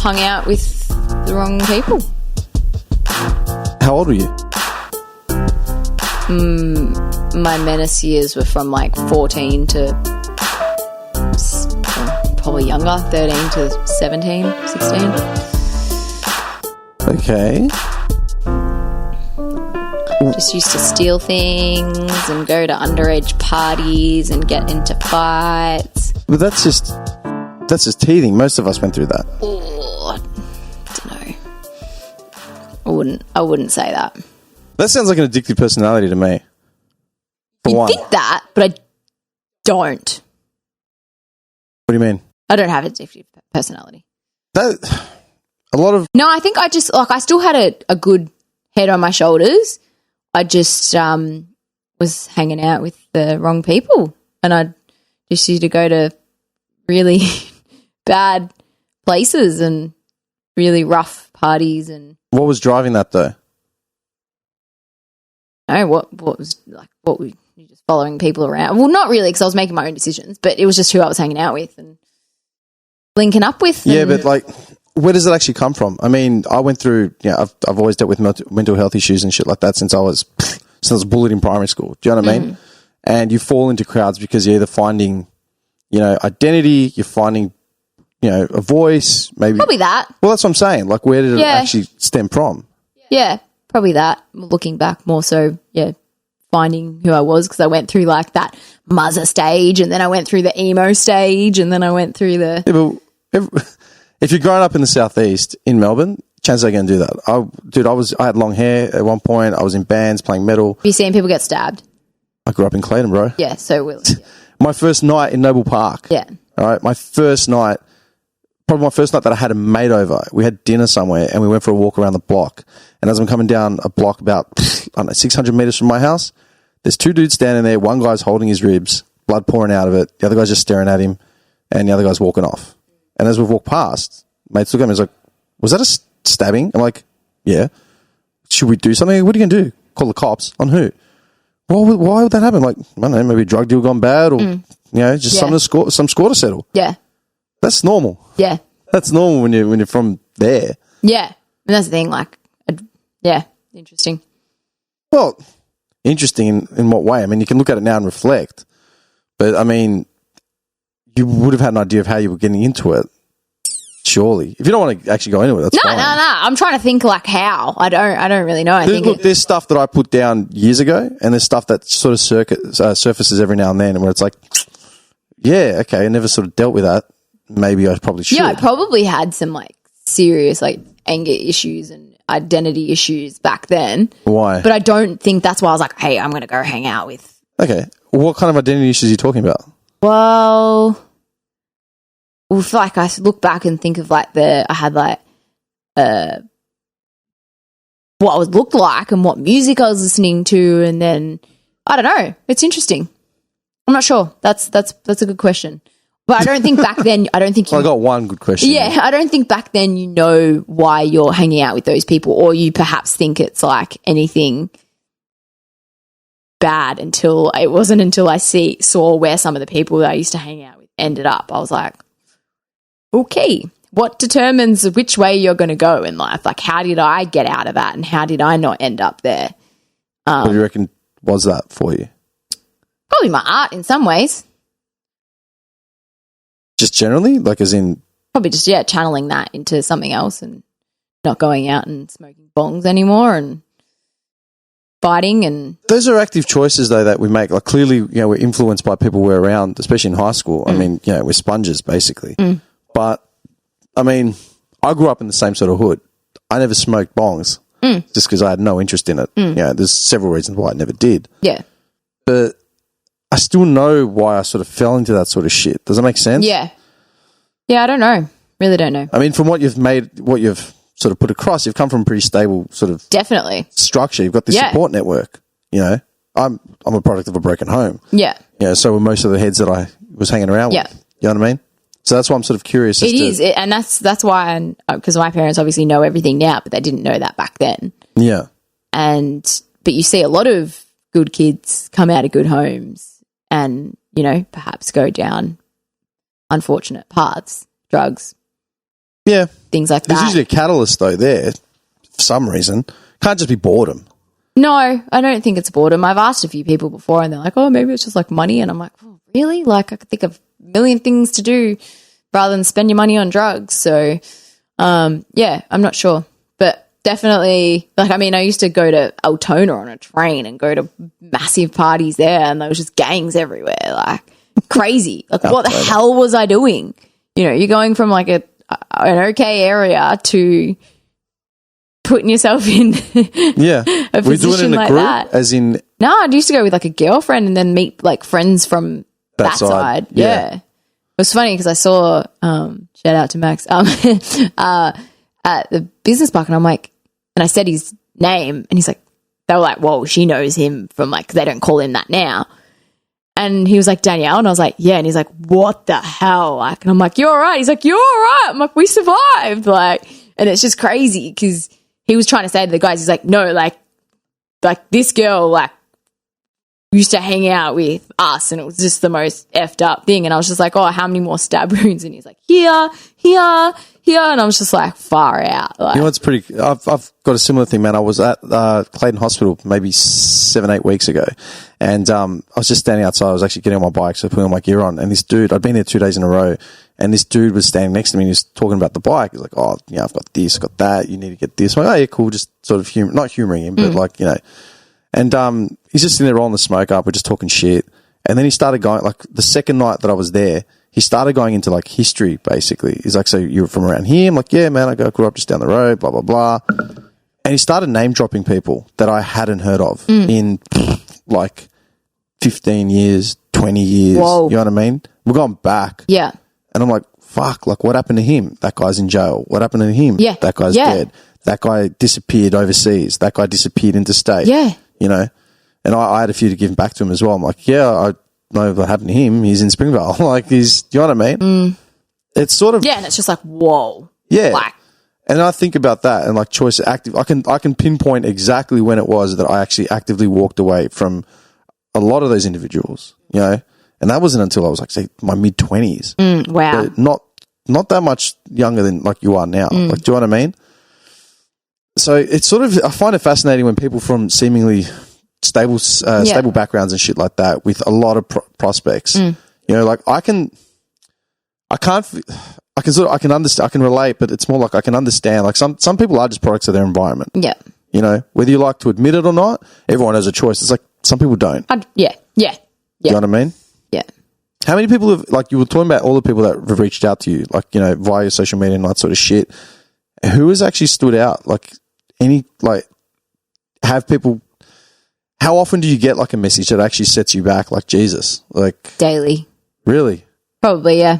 hung out with the wrong people. How old were you? My menace years were from like 14 to probably younger, 13 to 17, 16. Okay. Just used to steal things and go to underage parties and get into fights. But that's just teething. Most of us went through that. Oh, I don't know. I wouldn't say that. That sounds like an addictive personality to me. You think that, but I don't. What do you mean? I don't have addictive personality. No, I think I just, like, I still had a good head on my shoulders. I just was hanging out with the wrong people, and I just used to go to really bad places and really rough parties. And what was driving that though? No, what was like, what were you just following people around? Well, not really, because I was making my own decisions, but it was just who I was hanging out with and linking up with. Yeah, but like, where does it actually come from? I mean, I went through, I've always dealt with mental health issues and shit like that since I was bullied in primary school. Do you know what I mean? And you fall into crowds because you're either finding, identity, you're finding, a voice, maybe. Probably that. Well, that's what I'm saying. Like, where did it actually stem from? Yeah, probably that. Looking back more so, finding who I was, because I went through like that muzzer stage, and then I went through the emo stage, and then I went through the... Yeah, but if you're growing up in the southeast in Melbourne, chances are going to do that. I had long hair at one point. I was in bands playing metal. Have you seen people get stabbed? I grew up in Clayton, bro. Yeah, so will. Yeah. My first night in Noble Park. Yeah. All right, my first night that I had a mate over. We had dinner somewhere and we went for a walk around the block. And as I'm coming down a block about, 600 metres from my house, there's two dudes standing there. One guy's holding his ribs, blood pouring out of it. The other guy's just staring at him, and the other guy's walking off. And as we've walked past, mates look at me and he's like, was that a stabbing? I'm like, yeah. Should we do something? What are you going to do? Call the cops? On who? Why would that happen? Like, I don't know, maybe a drug deal gone bad, or, just some score to settle. Yeah. That's normal. Yeah. That's normal when you're from there. Yeah. And that's the thing, like, interesting. Well, interesting in what way? I mean, you can look at it now and reflect, but I mean, you would have had an idea of how you were getting into it, surely. If you don't want to actually go into it, that's fine. No. I'm trying to think like how. I don't really know. There's stuff that I put down years ago, and there's stuff that sort of surfaces every now and then, and where it's like, yeah, okay, I never sort of dealt with that. Maybe I probably should. Yeah, I probably had some like serious like anger issues and identity issues back then. Why? But I don't think that's why I was like, hey, I'm going to go hang out with. Okay. What kind of identity issues are you talking about? Well, if like I look back and think of like I had like what I looked like and what music I was listening to, and then I don't know. It's interesting. I'm not sure. That's a good question. But I don't think back then, I got one good question. Yeah, I don't think back then you know why you're hanging out with those people, or you perhaps think it's like anything bad until I saw where some of the people that I used to hang out with ended up. I was like, okay, what determines which way you're going to go in life? Like, how did I get out of that, and how did I not end up there? What do you reckon was that for you? Probably my art in some ways. Just generally? Like as in... Probably just, channeling that into something else and not going out and smoking bongs anymore and fighting and... Those are active choices, though, that we make. Like, clearly, we're influenced by people we're around, especially in high school. I mean, we're sponges, basically. But, I mean, I grew up in the same sort of hood. I never smoked bongs just because I had no interest in it. There's several reasons why I never did. Yeah. But... I still know why I sort of fell into that sort of shit. Does that make sense? Yeah. Yeah, I don't know. Really don't know. I mean, from what you've sort of put across, you've come from a pretty stable sort of definitely structure. You've got this support network. I'm a product of a broken home. Yeah. So were most of the heads that I was hanging around with. You know what I mean? So that's why I'm sort of curious. And that's why, because my parents obviously know everything now, but they didn't know that back then. Yeah. But you see a lot of good kids come out of good homes and, perhaps go down unfortunate paths, drugs, Yeah. things like There's that. usually a catalyst, though, there for some reason. Can't just be boredom. No, I don't think it's boredom. I've asked a few people before and they're like, oh, maybe it's just like money. And I'm like, oh, really? Like, I could think of a million things to do rather than spend your money on drugs. So, yeah, I'm not sure. But definitely, like, I mean, I used to go to Altona on a train and go to massive parties there and there was just gangs everywhere, like crazy. Like, what the hell was I doing? You know, you're going from like an okay area to putting yourself in a We're doing it in a like group, that. as in No, I used to go with like a girlfriend and then meet like friends from that side. Yeah. It was funny because I saw, shout out to Max, at the business park and I'm like, and I said his name and he's like, they were like, whoa, she knows him from like, they don't call him that now. And he was like, Danielle. And I was like, yeah. And he's like, what the hell? Like, and I'm like, you're all right. He's like, you're all right. I'm like, we survived. Like, and it's just crazy because he was trying to say to the guys, he's like, no, like this girl, like, used to hang out with us and it was just the most effed up thing. And I was just like, oh, how many more stab wounds? And he's like, here. And I was just like, far out. Like, you know, it's pretty. I've got a similar thing, man. I was at Clayton Hospital maybe 7-8 weeks ago, and I was just standing outside. I was actually getting on my bike, so putting all my gear on. And this dude, I'd been there 2 days in a row, and this dude was standing next to me. And he was talking about the bike. He's like, "Oh, yeah, I've got this, got that. You need to get this." I'm like, "Oh, yeah, cool." Just sort of not humoring him, but like, you know. And he's just sitting there rolling the smoke up. We're just talking shit, and then he started going like the second night that I was there. He started going into like history, basically. He's like, so you're from around here? I'm like, yeah, man, I grew up just down the road, blah, blah, blah. And he started name dropping people that I hadn't heard of in like 15 years, 20 years. Whoa. You know what I mean? We're going back. yeah. And I'm like, fuck, like what happened to him? That guy's in jail. What happened to him? Yeah. That guy's dead. That guy disappeared overseas. That guy disappeared interstate. Yeah. You know? And I had a few to give back to him as well. I'm like, yeah, I know what happened to him. He's in Springvale. Like, do you know what I mean? It's sort of, Yeah. And it's just like, whoa. yeah. Like, And I think about that and like choice active. I can pinpoint exactly when it was that I actually actively walked away from a lot of those individuals, you know, and that wasn't until I was like, say, my mid-20s. wow. But not that much younger than like you are now. Like, do you know what I mean? So it's sort of, I find it fascinating when people from seemingly stable backgrounds and shit like that with a lot of prospects, you know, like I can understand, I can relate, but it's more like I can understand. Like some people are just products of their environment. Yeah. You know, whether you like to admit it or not, everyone has a choice. It's like some people don't. Yeah. You know what I mean? Yeah. How many people have, like, you were talking about all the people that have reached out to you, like, you know, via your social media and that sort of shit. Who has actually stood out? Like, how often do you get like a message that actually sets you back, like Jesus? Like, Daily. really? Probably, yeah.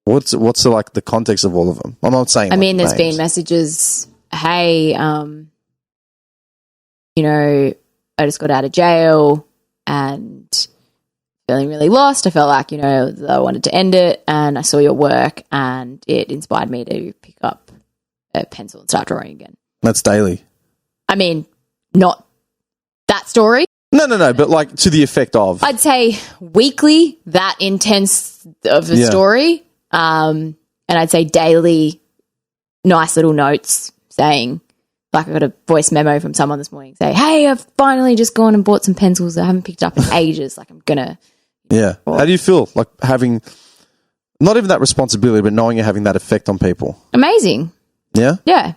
What's the, like, the context of all of them? I'm not saying. I mean, there's names. been messages, hey, you know, I just got out of jail and feeling really lost. I felt like, you know, I wanted to end it and I saw your work and it inspired me to pick up a pencil and start drawing again. That's daily. I mean, not that story. No, but like to the effect of. I'd say weekly, that intense of a story. And I'd say daily, nice little notes saying, like I got a voice memo from someone this morning saying, hey, I've finally just gone and bought some pencils that I haven't picked up in ages. Like I'm going to. Yeah. How do you feel like having, not even that responsibility, but knowing you're having that effect on people? Amazing. Yeah? Yeah.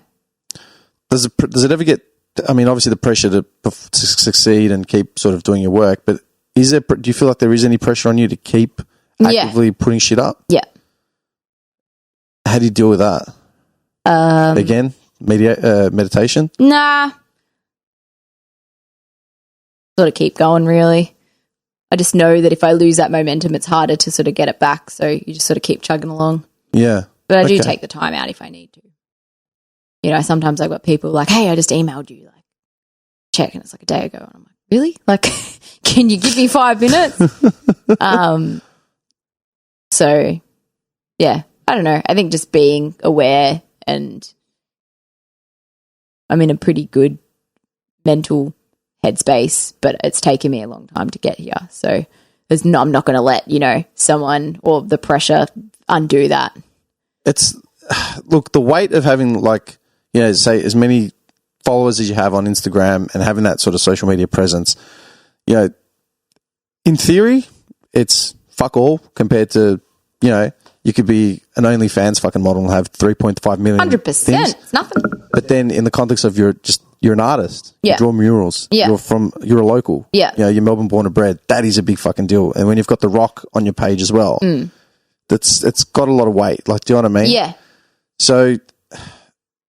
Does it ever get, I mean, obviously the pressure to succeed and keep sort of doing your work, but do you feel like there is any pressure on you to keep actively putting shit up? Yeah. How do you deal with that? Again, meditation? Nah. Sort of keep going, really. I just know that if I lose that momentum, it's harder to sort of get it back. So you just sort of keep chugging along. Yeah. But I do take the time out if I need to. You know, sometimes I've got people like, hey, I just emailed you, like, check, and it's like a day ago. And I'm like, really? Like, can you give me 5 minutes? So, yeah, I don't know. I think just being aware, and I'm in a pretty good mental headspace, but it's taken me a long time to get here. So I'm not going to let, you know, someone or the pressure undo that. look, the weight of having like, you know, say as many followers as you have on Instagram and having that sort of social media presence, you know, in theory, it's fuck all compared to, you know, you could be an OnlyFans fucking model and have 3.5 million 100%. things. It's nothing. But then in the context of you're an artist. Yeah. You draw murals. Yeah. You're a local. Yeah. You know, you're Melbourne born and bred. That is a big fucking deal. And when you've got The Rock on your page as well, it's got a lot of weight. Like, do you know what I mean? Yeah. So,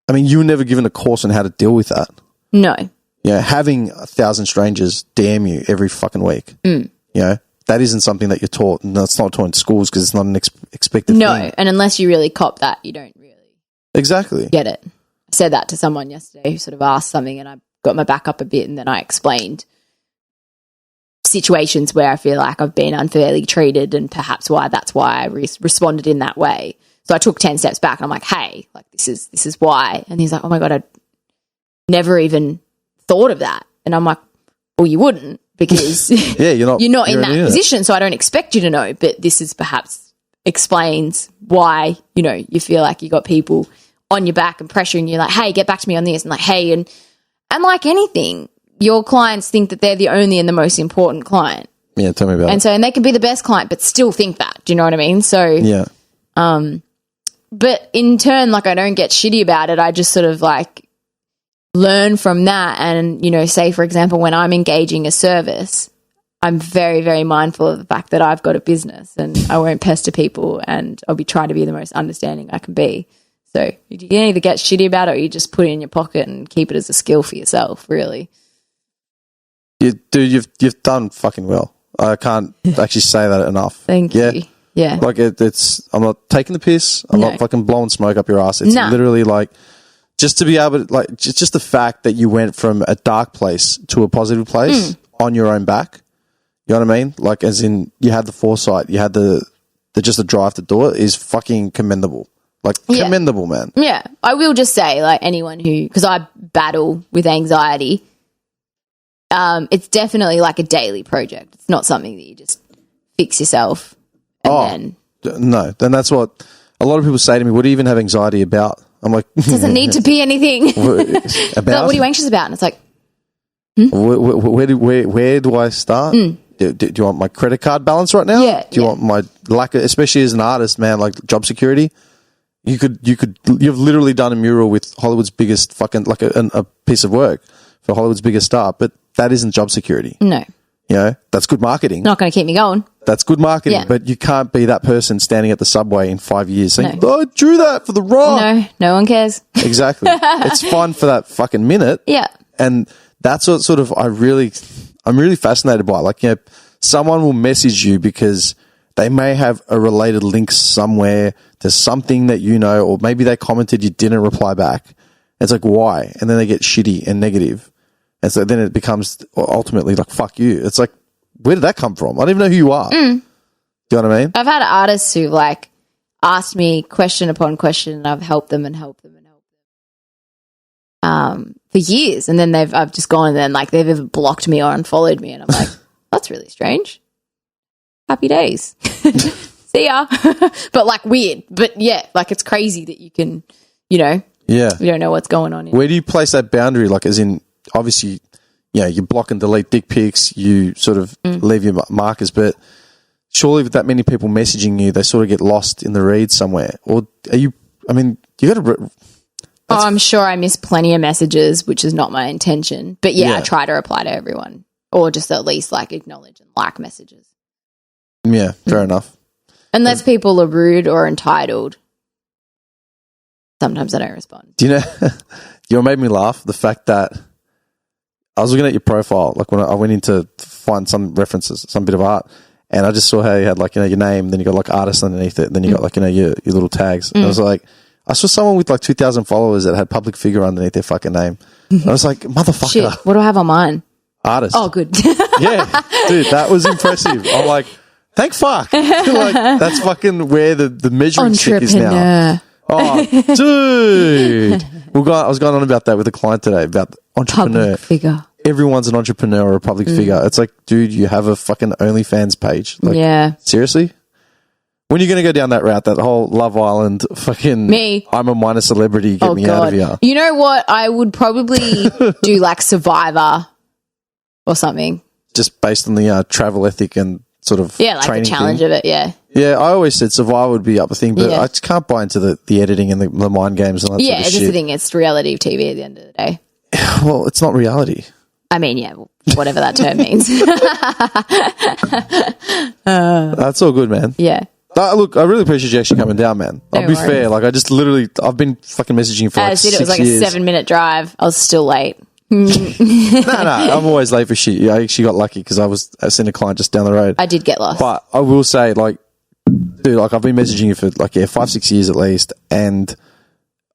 I mean, you were never given a course on how to deal with that. No. You know, having 1,000 strangers DM you every fucking week. You know, that isn't something that you're taught. And that's not taught in schools because it's not an expected thing. No. And unless you really cop that, you don't really Exactly. get it. I said that to someone yesterday who sort of asked something and I got my back up a bit and then I explained situations where I feel like I've been unfairly treated and perhaps that's why I responded in that way. So I took 10 steps back and I'm like, hey, like this is why. And he's like, oh my God, I never even thought of that. And I'm like, well, you wouldn't because yeah, you're not in that position. So I don't expect you to know, but this is perhaps explains why, you know, you feel like you got people on your back and pressuring you like, hey, get back to me on this. And like, hey, and like anything, your clients think that they're the only and the most important client. Yeah, tell me about it. And they can be the best client, but still think that. Do you know what I mean? So, yeah. But in turn, like I don't get shitty about it. I just sort of like learn from that and, you know, say, for example, when I'm engaging a service, I'm very, very mindful of the fact that I've got a business and I won't pester people and I'll be trying to be the most understanding I can be. So you can either get shitty about it or you just put it in your pocket and keep it as a skill for yourself, really. Dude, you've done fucking well. I can't actually say that enough. Thank you. Yeah. Like it's, I'm not taking the piss. I'm not fucking blowing smoke up your ass. It's No. literally like, just to be able to, like, just the fact that you went from a dark place to a positive place on your own back. You know what I mean? Like, as in, you had the foresight, you had the just the drive to do it is fucking commendable. Like, commendable, man. Yeah. I will just say, like, anyone who, because I battle with anxiety, it's definitely like a daily project. It's not something that you just fix yourself and then. No. Then that's what a lot of people say to me, what do you even have anxiety about? I'm like, doesn't need to be anything. About? What are you anxious about? And it's like, where do I start? Do you want my credit card balance right now? Yeah. Do you want my lack of, especially as an artist, man, like job security? You've literally done a mural with Hollywood's biggest fucking, like a piece of work for Hollywood's biggest star, but that isn't job security. No. You know, that's good marketing. Not going to keep me going. That's good marketing, but you can't be that person standing at the subway in 5 years saying, oh, I drew that for The Rock. No one cares. Exactly. It's fun for that fucking minute. Yeah. And that's what sort of I'm really fascinated by. Like, you know, someone will message you because they may have a related link somewhere to something that you know, or maybe they commented, you didn't reply back. It's like, why? And then they get shitty and negative. And so then it becomes ultimately like, fuck you. It's like, where did that come from? I don't even know who you are. Do you know what I mean? I've had artists who like asked me question upon question and I've helped them for years. And then I've just gone and then like they've either blocked me or unfollowed me. And I'm like, that's really strange. Happy days. See ya. But like weird. But yeah, like it's crazy that you can, you know, you don't know what's going on. Where do you place that boundary? Like, as in, obviously, you know, you block and delete dick pics, you sort of leave your markers, but surely with that many people messaging you, they sort of get lost in the read somewhere. Or are you, I mean, you got to... I'm sure I miss plenty of messages, which is not my intention. But yeah, I try to reply to everyone or just at least like acknowledge and like messages. Yeah, fair enough. Unless people are rude or entitled. Sometimes I don't respond. Do you know, you know what made me laugh? The fact that I was looking at your profile, like when I went in to find some references, some bit of art, and I just saw how you had like, you know, your name, then you got like artist underneath it, then you got like, you know, your little tags. And I was like, I saw someone with like 2,000 followers that had public figure underneath their fucking name. I was like, motherfucker. Shit, what do I have on mine? Artist. Oh, good. Yeah, dude, that was impressive. I'm like, thank fuck. Like, that's fucking where the measuring stick is now. Oh, dude. I was going on about that with a client today, about entrepreneur. Public figure. Everyone's an entrepreneur or a public figure. It's like, dude, you have a fucking OnlyFans page. Like, seriously? When are you going to go down that route, that whole Love Island fucking Me. I'm a minor celebrity, get me out of here? You know what? I would probably do like Survivor or something. Just based on the travel ethic and sort of Yeah, like the challenge thing. of it, yeah. Yeah, I always said Survivor would be up the thing, but Yeah. I just can't buy into the editing and the mind games and that Yeah, sort of it's just shit. the thing. It's reality TV at the end of the day. Well, it's not reality. I mean, yeah, whatever that term means. That's all good, man. Yeah. Look, I really appreciate you actually coming down, man. I'll No be worries. fair. Like, I've been fucking messaging you for like As it 6 was like years. a 7-minute drive. I was still late. No, I'm always late for shit. I actually got lucky because I sent a client just down the road. I did get lost. But I will say, like, dude, like I've been messaging you for like 5-6 years at least, and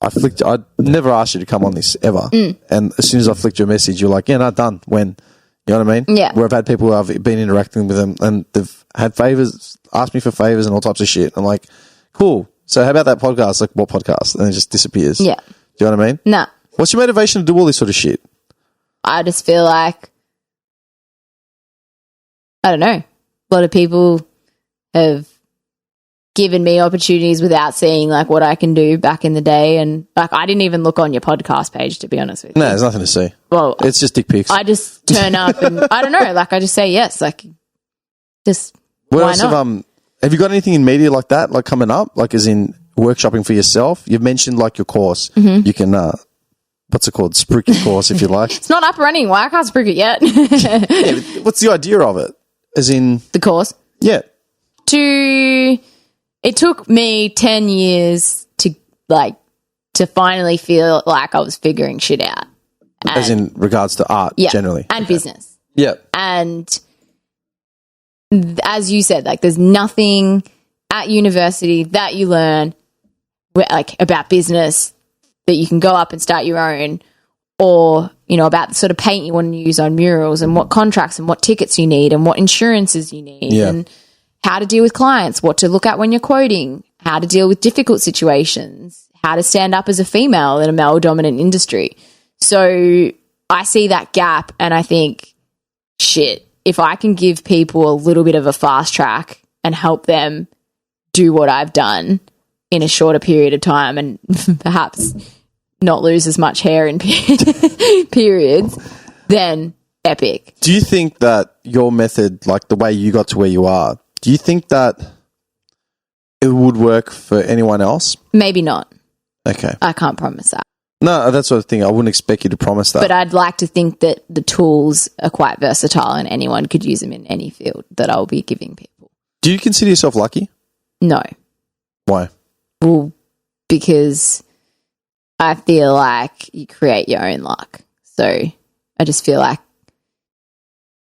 I never asked you to come on this ever. And as soon as I flicked your message, you're like, yeah, no, done. When? You know what I mean? Yeah. Where I've had people who I've been interacting with them and they've had favors, asked me for favors and all types of shit. I'm like, cool. So how about that podcast? Like, what podcast? And it just disappears. Yeah. Do you know what I mean? Nah. What's your motivation to do all this sort of shit? I just feel like, I don't know, a lot of people have given me opportunities without seeing like what I can do back in the day. And like, I didn't even look on your podcast page, to be honest with you. No, there's nothing to see. Well, It's just dick pics. I just turn up and I don't know, like I just say yes, like just What why else not? have you got anything in media like that, like coming up, like as in workshopping for yourself? You've mentioned like your course. Mm-hmm. You can, what's it called? Spruik your course if you like. It's not up and running. Why I can't speak it yet? Yeah, but what's the idea of it? As in, The course. yeah. It took me 10 years to finally feel like I was figuring shit out. As in regards to art Yeah. generally. And business. Yeah. And as you said, like there's nothing at university that you learn like about business that you can go up and start your own, or, you know, about the sort of paint you want to use on murals and what contracts and what tickets you need and what insurances you need Yeah. and how to deal with clients, what to look at when you're quoting, how to deal with difficult situations, how to stand up as a female in a male dominant industry. So I see that gap and I think, shit, if I can give people a little bit of a fast track and help them do what I've done in a shorter period of time and perhaps not lose as much hair in periods, then epic. Do you think that your method, like the way you got to where you are, do you think that it would work for anyone else? Maybe not. Okay. I can't promise that. No, that's sort of thing. I wouldn't expect you to promise that. But I'd like to think that the tools are quite versatile and anyone could use them in any field that I'll be giving people. Do you consider yourself lucky? No. Why? Well, because I feel like you create your own luck. So I just feel like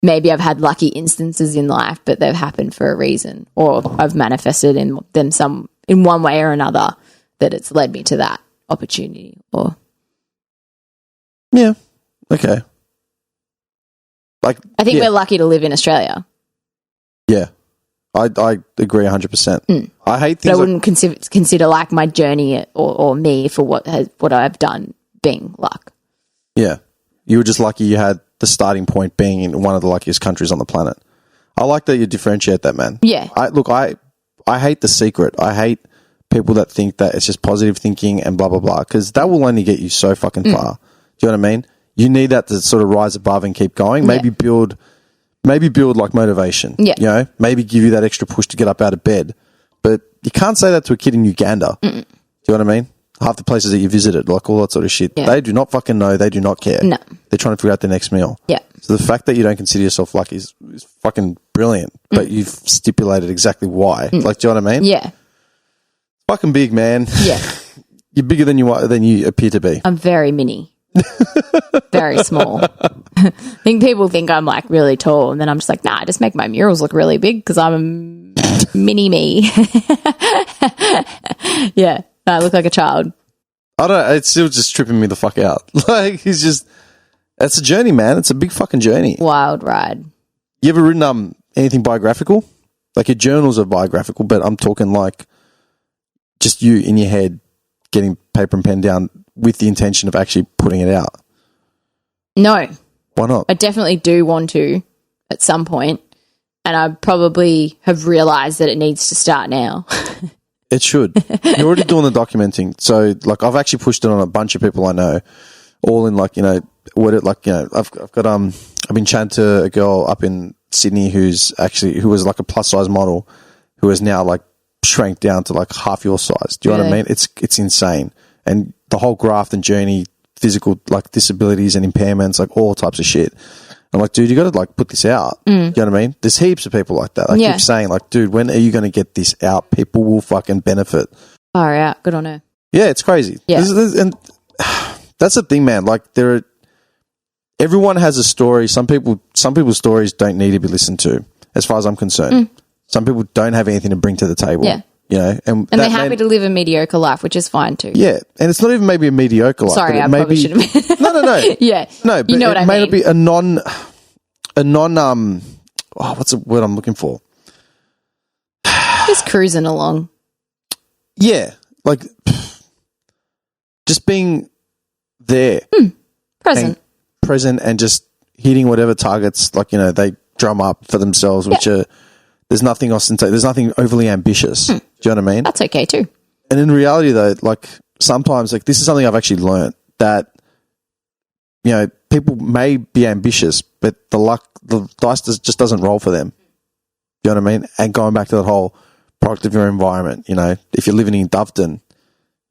maybe I've had lucky instances in life, but they've happened for a reason, or I've manifested in them in one way or another that it's led me to that opportunity. Or Yeah. Okay. Like, I think yeah. we're lucky to live in Australia. Yeah. I agree 100%. I hate But things I wouldn't consider like my journey or me for what I've done being luck. Yeah. You were just lucky you had the starting point being in one of the luckiest countries on the planet. I like that you differentiate that, man. Yeah. I hate the secret. I hate people that think that it's just positive thinking and blah, blah, blah, because that will only get you so fucking far. Do you know what I mean? You need that to sort of rise above and keep going. Maybe build like motivation. Yeah. You know, maybe give you that extra push to get up out of bed. But you can't say that to a kid in Uganda. Do you know what I mean? Half the places that you visited, like all that sort of shit. Yeah. They do not fucking know. They do not care. No. They're trying to figure out their next meal. Yeah. So the fact that you don't consider yourself lucky is fucking brilliant. But you've stipulated exactly why. Like, do you know what I mean? Yeah. Fucking big, man. Yeah. You're bigger than you appear to be. I'm very mini. Very small. I think people think I'm like really tall, and then I'm just like, nah, I just make my murals look really big because I'm a mini me. Yeah, I look like a child. I don't know. It's still just tripping me the fuck out. Like, it's a journey, man. It's a big fucking journey. Wild ride. You ever written anything biographical? Like, your journals are biographical, but I'm talking like just you in your head getting paper and pen down with the intention of actually putting it out. No, Why not? I definitely do want to at some point. and I probably have realised that it needs to start now. It should. You're already doing the documenting. So, like, I've actually pushed it on a bunch of people I know, all in, like, you know, I've been chatting to a girl up in Sydney who was like a plus size model who is now like shrank down to like half your size. Do you know what I mean? It's insane. And the whole graft and journey, physical like disabilities and impairments, like all types of shit. I'm like, dude, you got to like put this out. Do you know what I mean? There's heaps of people like that. I keep saying like, dude, when are you going to get this out? People will fucking benefit. Far out. Good on her. Yeah, it's crazy. Yeah. And that's the thing, man. Like everyone has a story. Some people's stories don't need to be listened to, as far as I'm concerned. Some people don't have anything to bring to the table. Yeah. You know, and they're happy to live a mediocre life, which is fine too. Yeah, and it's not even maybe a mediocre life. Sorry, I probably should have. No. Yeah, no, but you know what I mean. It may not be a non. What's the word I'm looking for? Just cruising along. Yeah, like just being there, present, and just hitting whatever targets like you know they drum up for themselves, which are. There's nothing ostentatious. There's nothing overly ambitious. Do you know what I mean? That's okay too. And in reality, though, like sometimes, like this is something I've actually learned that you know people may be ambitious, but the dice just doesn't roll for them. Do you know what I mean? And going back to that whole product of your environment, you know, if you're living in Doveton,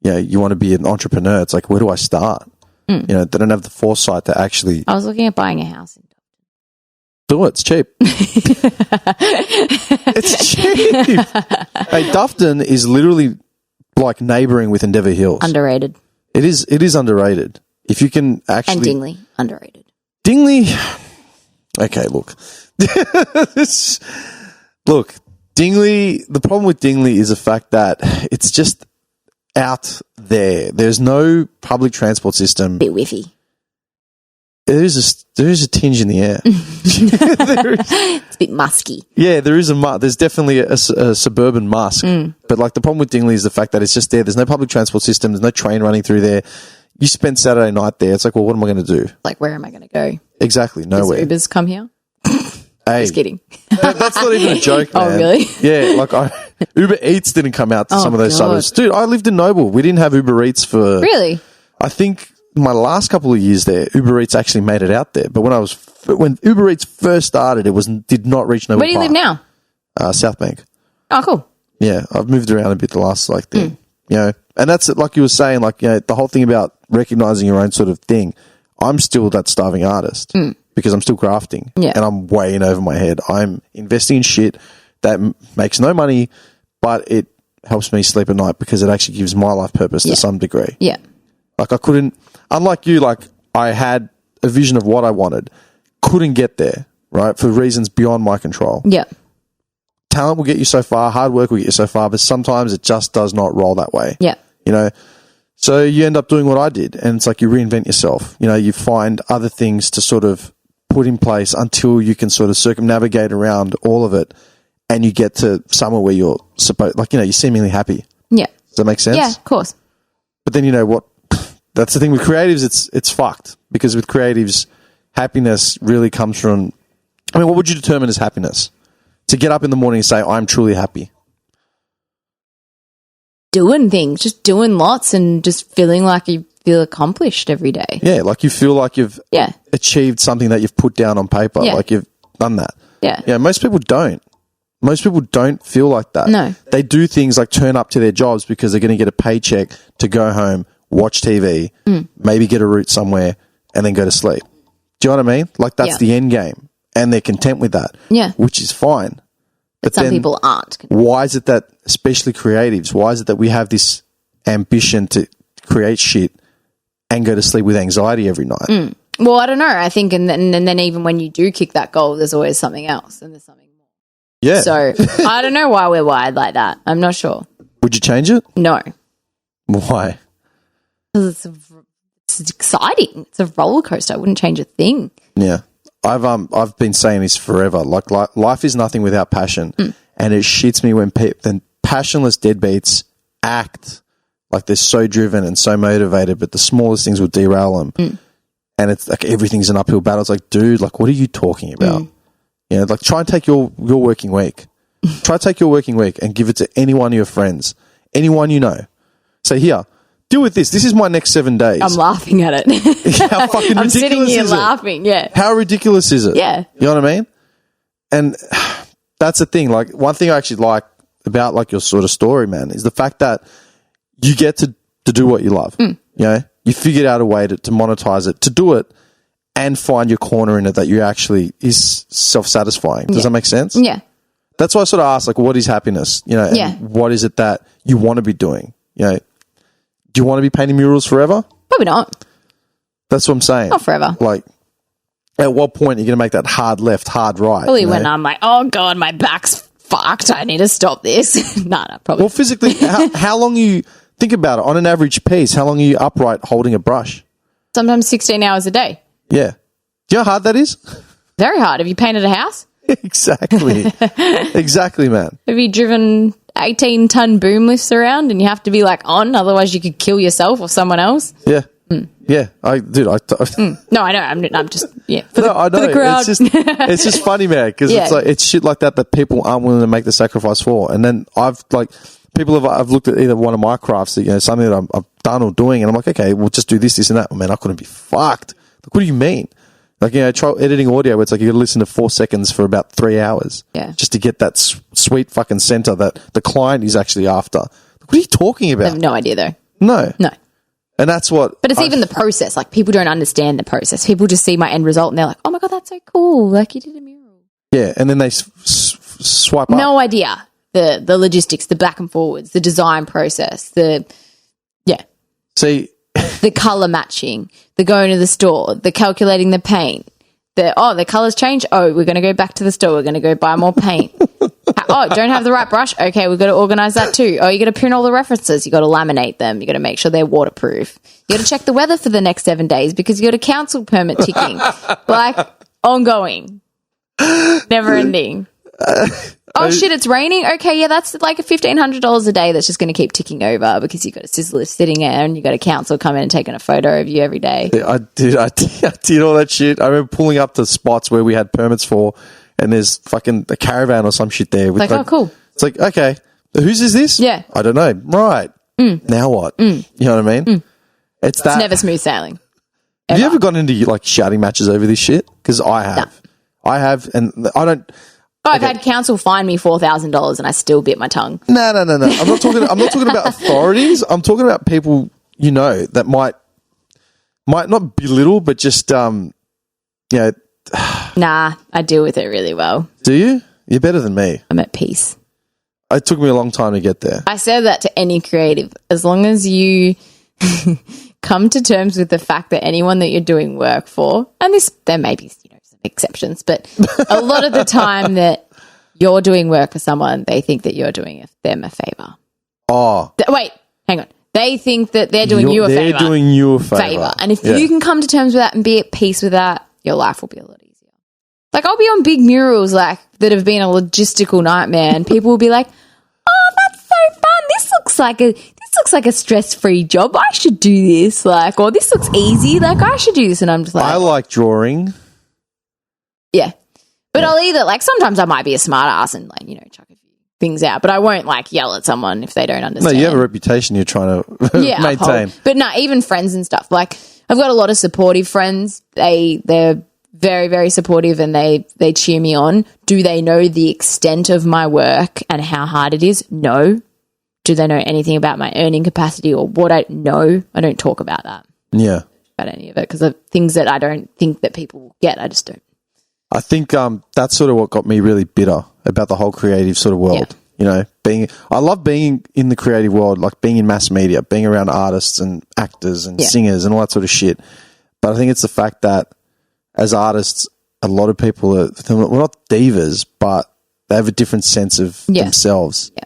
you know, you want to be an entrepreneur. It's like, where do I start? You know, they don't have the foresight to actually. I was looking at buying a house. Do it. It's cheap. It's cheap. Hey, Doveton is literally like neighbouring with Endeavour Hills. Underrated. It is underrated. If you can actually... And Dingley. Underrated. Dingley... Okay, look. Look, Dingley... The problem with Dingley is the fact that it's just out there. There's no public transport system. Bit whiffy. There is a tinge in the air. It's a bit musky. Yeah, there's definitely a suburban musk. But like the problem with Dingley is the fact that it's just there. There's no public transport system. There's no train running through there. You spend Saturday night there. It's like, well, what am I going to do? Like, where am I going to go? Exactly, nowhere. Does Ubers come here? Hey, just kidding. That's not even a joke, man. Oh, really? Yeah, like Uber Eats didn't come out to some of those suburbs. Dude, I lived in Noble. We didn't have Uber Eats for... Really? I think... My last couple of years there, Uber Eats actually made it out there. But when Uber Eats first started, did not reach Noble Park. Where do you live now? South Bank. Oh, cool. Yeah, I've moved around a bit the last thing. You know, and that's like you were saying, like you know, the whole thing about recognizing your own sort of thing. I'm still that starving artist because I'm still grafting, and I'm way in over my head. I'm investing in shit that makes no money, but it helps me sleep at night because it actually gives my life purpose to some degree. Yeah. Like I couldn't, unlike you, like I had a vision of what I wanted, couldn't get there, right? For reasons beyond my control. Yeah. Talent will get you so far, hard work will get you so far, but sometimes it just does not roll that way. Yeah. You know, so you end up doing what I did and it's like you reinvent yourself. You know, you find other things to sort of put in place until you can sort of circumnavigate around all of it and you get to somewhere where you're supposed, like, you know, you're seemingly happy. Yeah. Does that make sense? Yeah, of course. But then you know what? That's the thing with creatives, it's fucked because with creatives, happiness really comes from, I mean, what would you determine as happiness? To get up in the morning and say, I'm truly happy. Doing things, just doing lots and just feeling like you feel accomplished every day. Yeah, like you feel like you've achieved something that you've put down on paper, like you've done that. Yeah. Yeah, most people don't. Most people don't feel like that. No. They do things like turn up to their jobs because they're going to get a paycheck to go home, watch TV, maybe get a route somewhere, and then go to sleep. Do you know what I mean? Like that's the end game. And they're content with that. Yeah. Which is fine. But some people aren't. Why is it that, especially creatives, why is it that we have this ambition to create shit and go to sleep with anxiety every night? Well, I don't know. I think, and then even when you do kick that goal, there's always something else and there's something more. Yeah. So I don't know why we're wired like that. I'm not sure. Would you change it? No. Why? Because it's exciting. It's a roller coaster. I wouldn't change a thing. Yeah. I've been saying this forever. Like life is nothing without passion, and it shits me when then passionless deadbeats act like they're so driven and so motivated, but the smallest things will derail them. And it's like everything's an uphill battle. It's like, dude, like what are you talking about? You know, like try and take your working week. Try to take your working week and give it to any one of your friends, anyone you know. Say, here, deal with this. This is my next 7 days. I'm laughing at it. How fucking ridiculous I'm sitting here is it? laughing, yeah. How ridiculous is it? Yeah. You know what I mean? And that's the thing. Like, one thing I actually like about like your sort of story, man, is the fact that you get to do what you love. You know, you figured out a way to monetize it, to do it and find your corner in it that you actually is self-satisfying. Does that make sense? Yeah. That's why I sort of asked, like, what is happiness? You know, and what is it that you want to be doing? You know, do you want to be painting murals forever? Probably not. That's what I'm saying. Not forever. Like, at what point are you going to make that hard left, hard right? Probably when I'm like, oh, God, my back's fucked. I need to stop this. No, probably. Well, physically, how long you think about it on an average piece? How long are you upright holding a brush? Sometimes 16 hours a day. Yeah. Do you know how hard that is? Very hard. Have you painted a house? Exactly. Exactly, man. Have you driven 18-ton boom lifts around and you have to be like on, otherwise you could kill yourself or someone else? Yeah. Yeah. No, I know. I'm just, yeah. No, I know. For the crowd. It's just funny, man, because it's like, it's shit like that people aren't willing to make the sacrifice for. And then I've looked at either one of my crafts that, you know, something that I've done or doing, and I'm like, okay, we'll just do this and that. Oh, man, I couldn't be fucked. Like, what do you mean? Like, you know, try editing audio where it's like you got to listen to 4 seconds for about 3 hours. Yeah. Just to get that sweet fucking center that the client is actually after. What are you talking about? I have no idea though. No. And that's what... But it's even the process. Like, people don't understand the process. People just see my end result and they're like, oh my God, that's so cool. Like, you did a mural. Yeah, and then they swipe up. No idea. The logistics, the back and forwards, the design process, See... the colour matching, the going to the store, the calculating the paint, the colours change. Oh, we're going to go back to the store. We're going to go buy more paint. Don't have the right brush. Okay, we've got to organise that too. Oh, you got to print all the references. You got to laminate them. You got to make sure they're waterproof. You got to check the weather for the next 7 days because you got a council permit ticking. Like, ongoing. Never ending. Oh shit, it's raining? Okay, yeah, that's like $1,500 a day that's just going to keep ticking over because you've got a sizzler sitting there and you've got a council come in and taking a photo of you every day. Yeah, I did all that shit. I remember pulling up to spots where we had permits for, and there's fucking a caravan or some shit there. With oh, cool. It's like, okay, whose is this? Yeah. I don't know. Right. Now what? You know what I mean? It's never smooth sailing. Have you ever gone into like shouting matches over this shit? Because I have. No. I have, and I don't... I've had council fine me $4,000 and I still bit my tongue. No. I'm not talking about authorities. I'm talking about people, you know, that might not belittle, but just you know. Nah, I deal with it really well. Do you? You're better than me. I'm at peace. It took me a long time to get there. I say that to any creative. As long as you come to terms with the fact that anyone that you're doing work for, and there may be, you know, some exceptions, but a lot of the time that you're doing work for someone, they think that you're doing them a favor. Oh. Wait, hang on. They think that they're doing you a favor. They're doing you a favor. And if you can come to terms with that and be at peace with that, your life will be a lot easier. Like, I'll be on big murals like that have been a logistical nightmare, and people will be like, "Oh, that's so fun! This looks like a stress-free job. I should do this." Like, or this looks easy. Like, I should do this, and I'm just like, I like drawing. Yeah, but I'll either like sometimes I might be a smart ass and like, you know, chuck a few things out, but I won't like yell at someone if they don't understand. No, you have a reputation you're trying to maintain. Uphold. But no, even friends and stuff. Like, I've got a lot of supportive friends. They're very, very supportive and they cheer me on. Do they know the extent of my work and how hard it is? No. Do they know anything about my earning capacity or what I know? I don't talk about that. Yeah. About any of it because of things that I don't think that people will get. I just don't. I think that's sort of what got me really bitter about the whole creative sort of world. Yeah. You know, I love being in the creative world, like being in mass media, being around artists and actors and singers and all that sort of shit. But I think it's the fact that as artists, a lot of people we're not divas, but they have a different sense of themselves. Yeah.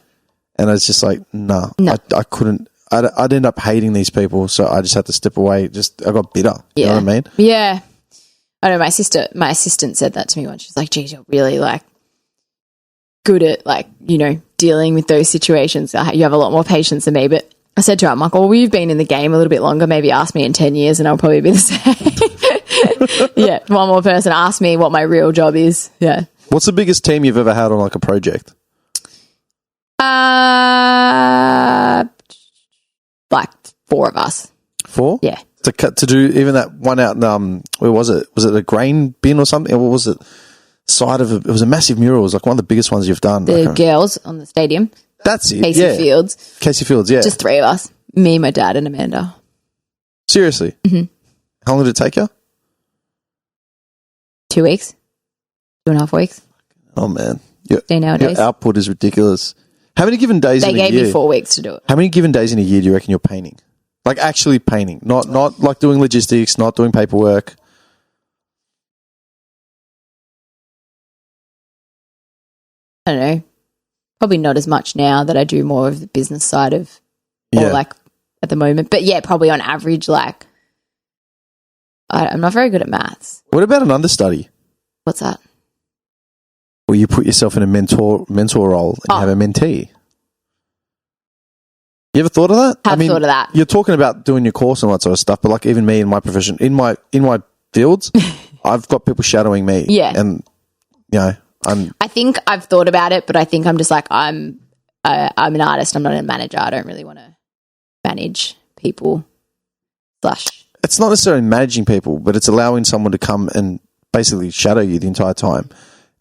And it's just like, no. I couldn't. I'd end up hating these people, so I just had to step away. I got bitter. You know what I mean? Yeah. I know my assistant said that to me once. She's like, geez, you're really like good at like, you know, dealing with those situations. You have a lot more patience than me. But I said to her, I'm like, well, we've been in the game a little bit longer. Maybe ask me in 10 years and I'll probably be the same. Yeah. One more person ask me what my real job is. Yeah. What's the biggest team you've ever had on like a project? Like 4 of us. 4? Yeah. To do even that one out in, where was it? Was it a grain bin or something? Or what was it? It was a massive mural. It was like one of the biggest ones you've done. The girls on the stadium. That's it. Casey Fields. Casey Fields, yeah. Just 3 of us. Me, my dad, and Amanda. Seriously? Mm-hmm. How long did it take you? 2 weeks. 2.5 weeks. Oh, man. Nowadays. Your output is ridiculous. How many given days in a year? They gave me 4 weeks to do it. How many given days in a year do you reckon you're painting? Like actually painting, not like doing logistics, not doing paperwork. I don't know. Probably not as much now that I do more of the business side of, or like at the moment. But yeah, probably on average, like I'm not very good at maths. What about an understudy? What's that? Where you put yourself in a mentor role and you have a mentee. You ever thought of that? Have thought of that. You're talking about doing your course and all that sort of stuff, but like even me in my profession, in my fields, I've got people shadowing me. Yeah. And, you know, I think I've thought about it, but I think I'm just like, I'm an artist. I'm not a manager. I don't really want to manage people. It's not necessarily managing people, but it's allowing someone to come and basically shadow you the entire time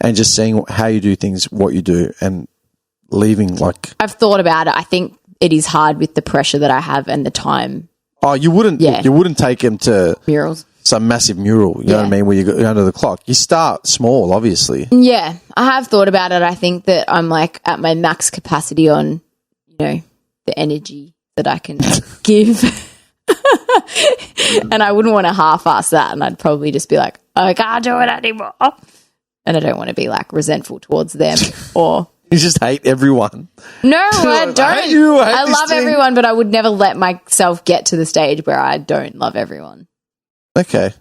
and just seeing how you do things, what you do, and leaving like... I've thought about it. I think it is hard with the pressure that I have and the time. Oh, you wouldn't take him to... Murals. Some massive mural, you know what I mean, where you're under the clock. You start small, obviously. Yeah, I have thought about it. I think that I'm like at my max capacity on, you know, the energy that I can give. And I wouldn't want to half-ass that, and I'd probably just be like, I can't do it anymore. And I don't want to be like resentful towards them or... You just hate everyone. No, I don't. I love thing. everyone, but I would never let myself get to the stage where I don't love everyone. Okay.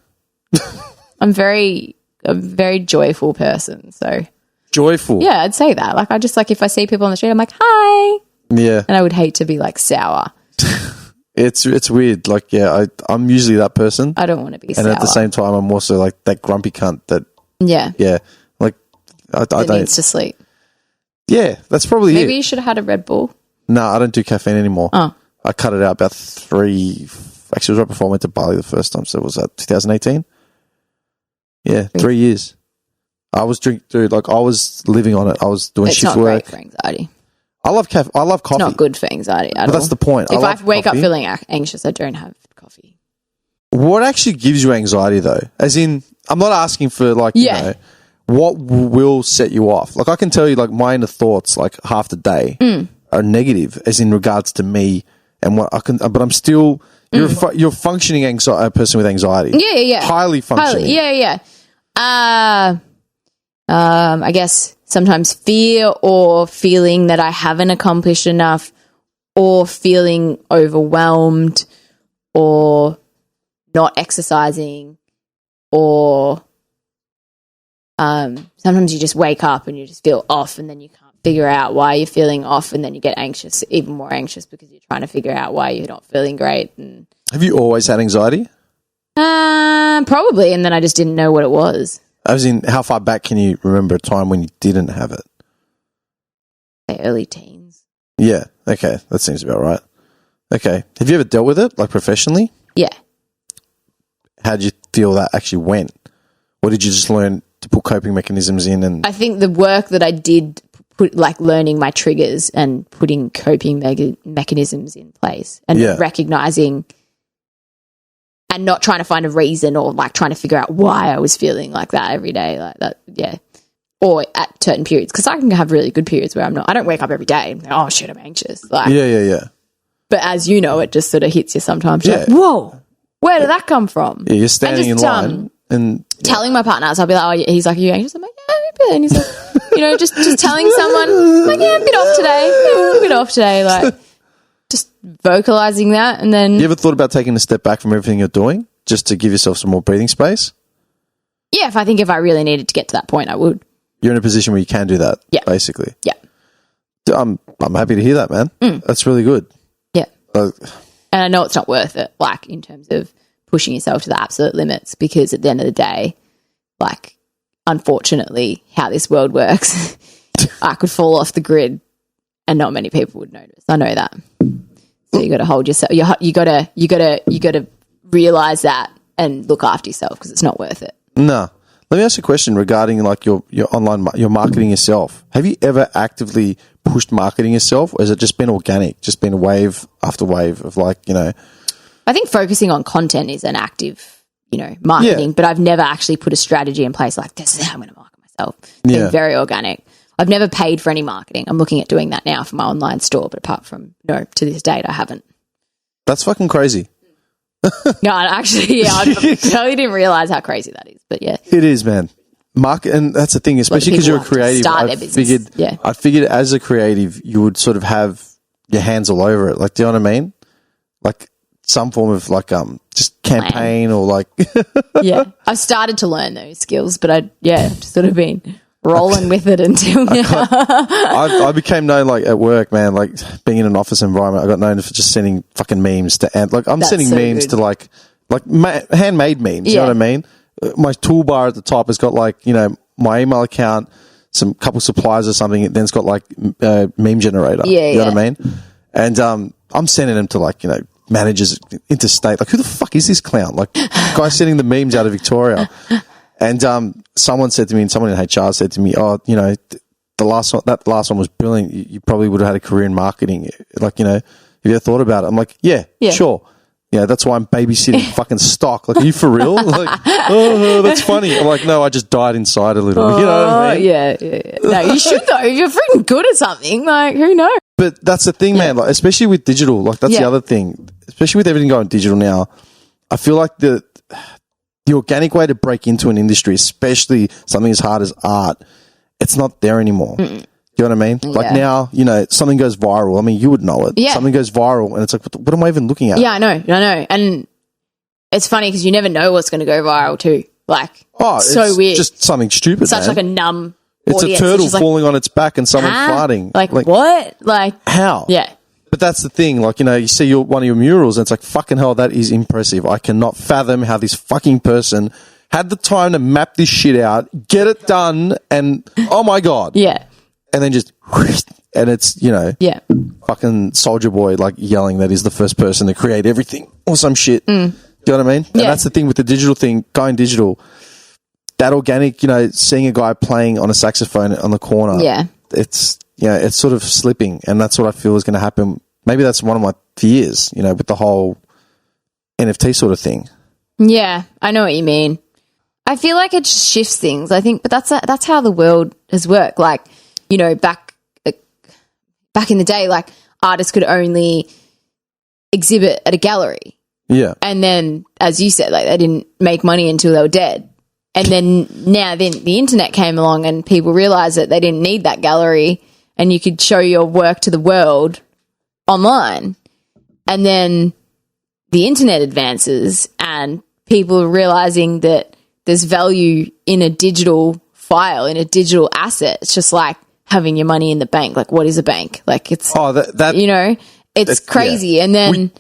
I'm a very joyful person, so. Joyful? Yeah, I'd say that. Like, I just, like, if I see people on the street, I'm like, hi. Yeah. And I would hate to be, like, sour. It's weird. Like, yeah, I'm usually that person. I don't want to be sour. And at the same time, I'm also, like, that grumpy cunt that. Yeah. Yeah. Like, I don't. needs to sleep. Yeah, that's probably Maybe you should have had a Red Bull. No, I don't do caffeine anymore. Oh. I cut it out about 3... Actually, it was right before I went to Bali the first time. So was that 2018? Yeah, 3 years. I was I was living on it. I was doing shift work. It's not great for anxiety. I love coffee. It's not good for anxiety at all. But that's the point. If I wake up feeling anxious, I don't have coffee. What actually gives you anxiety, though? As in, I'm not asking for, like, you know, what will set you off? Like, I can tell you, like, my inner thoughts, like, half the day are negative, as in regards to me and what I can, but I'm still... You're a functioning a person with anxiety. Yeah. Highly functioning. Yeah. I guess sometimes fear or feeling that I haven't accomplished enough or feeling overwhelmed or not exercising or sometimes you just wake up and you just feel off and then you can't figure out why you're feeling off and then you get anxious, even more anxious because you're trying to figure out why you're not feeling great. And have you always had anxiety? Probably, and then I just didn't know what it was. I was in, how far back can you remember a time when you didn't have it? Early teens. Yeah, okay, that seems about right. Okay, have you ever dealt with it, like professionally? Yeah. How did you feel that actually went? Or did you just learn to put coping mechanisms in? And I think the work that I did, like learning my triggers and putting coping mechanisms in place and recognizing and not trying to find a reason or like trying to figure out why I was feeling like that every day, like that, or at certain periods, because I can have really good periods where I don't wake up every day and oh shit, I'm anxious. Like, yeah. But as you know, it just sort of hits you sometimes. You're like, whoa, where did that come from? Yeah, you're standing in line and telling my partners, I'll be like, oh, he's like, are you anxious? I'm like, yeah, a bit. And he's like, you know, just telling someone, like, yeah, I'm a bit off today. Like, just vocalizing that. And then. You ever thought about taking a step back from everything you're doing just to give yourself some more breathing space? Yeah, if I really needed to get to that point, I would. You're in a position where you can do that, basically. Yeah. I'm happy to hear that, man. That's really good. Yeah. And I know it's not worth it, like, in terms of pushing yourself to the absolute limits, because at the end of the day, like, unfortunately, how this world works. I could fall off the grid and not many people would notice. I know that. So you got to hold yourself. You got to realize that and look after yourself because it's not worth it. No. Let me ask you a question regarding like your online, your marketing yourself. Have you ever actively pushed marketing yourself, or has it just been organic, just been wave after wave of like, you know? I think focusing on content is an active, you know, marketing, but I've never actually put a strategy in place like this is how I'm going to market myself. It's been very organic. I've never paid for any marketing. I'm looking at doing that now for my online store, but apart from, no, to this date, I haven't. That's fucking crazy. No, actually, I totally didn't realize how crazy that is, but yeah. It is, man. Market, and that's the thing, especially because you're a creative. I figured as a creative, you would sort of have your hands all over it. Like, do you know what I mean? Like some form of like, just campaign or like. Yeah. I've started to learn those skills, but I've just sort of been rolling with it until now. I became known like at work, man, like being in an office environment, I got known for just sending fucking memes to, like I'm sending memes to like handmade memes, you know what I mean? My toolbar at the top has got like, you know, my email account, some couple suppliers or something, then it's got like meme generator. You know what I mean? And I'm sending them to like, you know, managers interstate. Like, who the fuck is this clown? Like, guy sending the memes out of Victoria. And someone said to me, and someone in HR said to me, oh, you know, that last one was brilliant. You probably would have had a career in marketing. Like, you know, have you ever thought about it? I'm like, yeah. Sure. Yeah, that's why I'm babysitting fucking stock. Like, are you for real? Like, oh, that's funny. I'm like, no, I just died inside a little. You know what I mean? Yeah. No, you should though. If you're freaking good at something, like, who knows? But that's the thing, man. Like, especially with digital, like that's the other thing. Especially with everything going digital now, I feel like the organic way to break into an industry, especially something as hard as art, it's not there anymore. You know what I mean? Like now, you know, something goes viral. I mean, you would know it. Yeah. Something goes viral and it's like, what am I even looking at? Yeah, I know. And it's funny because you never know what's going to go viral too. Like, it's so weird. Just something stupid, such like a numb It's audience. a turtle falling on its back and someone farting. Like what? Like how? Yeah. But that's the thing. Like, you know, you see one of your murals and it's like, fucking hell, that is impressive. I cannot fathom how this fucking person had the time to map this shit out, get it done, and oh my God. Yeah. And then just, and it's, you know, fucking Soldier Boy like yelling that he's the first person to create everything or some shit. Do you know what I mean? And that's the thing with the digital thing, going digital, that organic, you know, seeing a guy playing on a saxophone on the corner. Yeah. It's, you know, it's sort of slipping, and that's what I feel is going to happen. Maybe that's one of my fears, you know, with the whole NFT sort of thing. Yeah, I know what you mean. I feel like it just shifts things, I think, but that's how the world has worked. Like, you know, back in the day, like artists could only exhibit at a gallery. Yeah. And then, as you said, like they didn't make money until they were dead. And then the internet came along and people realized that they didn't need that gallery and you could show your work to the world online. And then the internet advances and people are realizing that there's value in a digital file, in a digital asset. It's just like having your money in the bank. Like, what is a bank? Like, it's, you know, it's crazy. Yeah. And then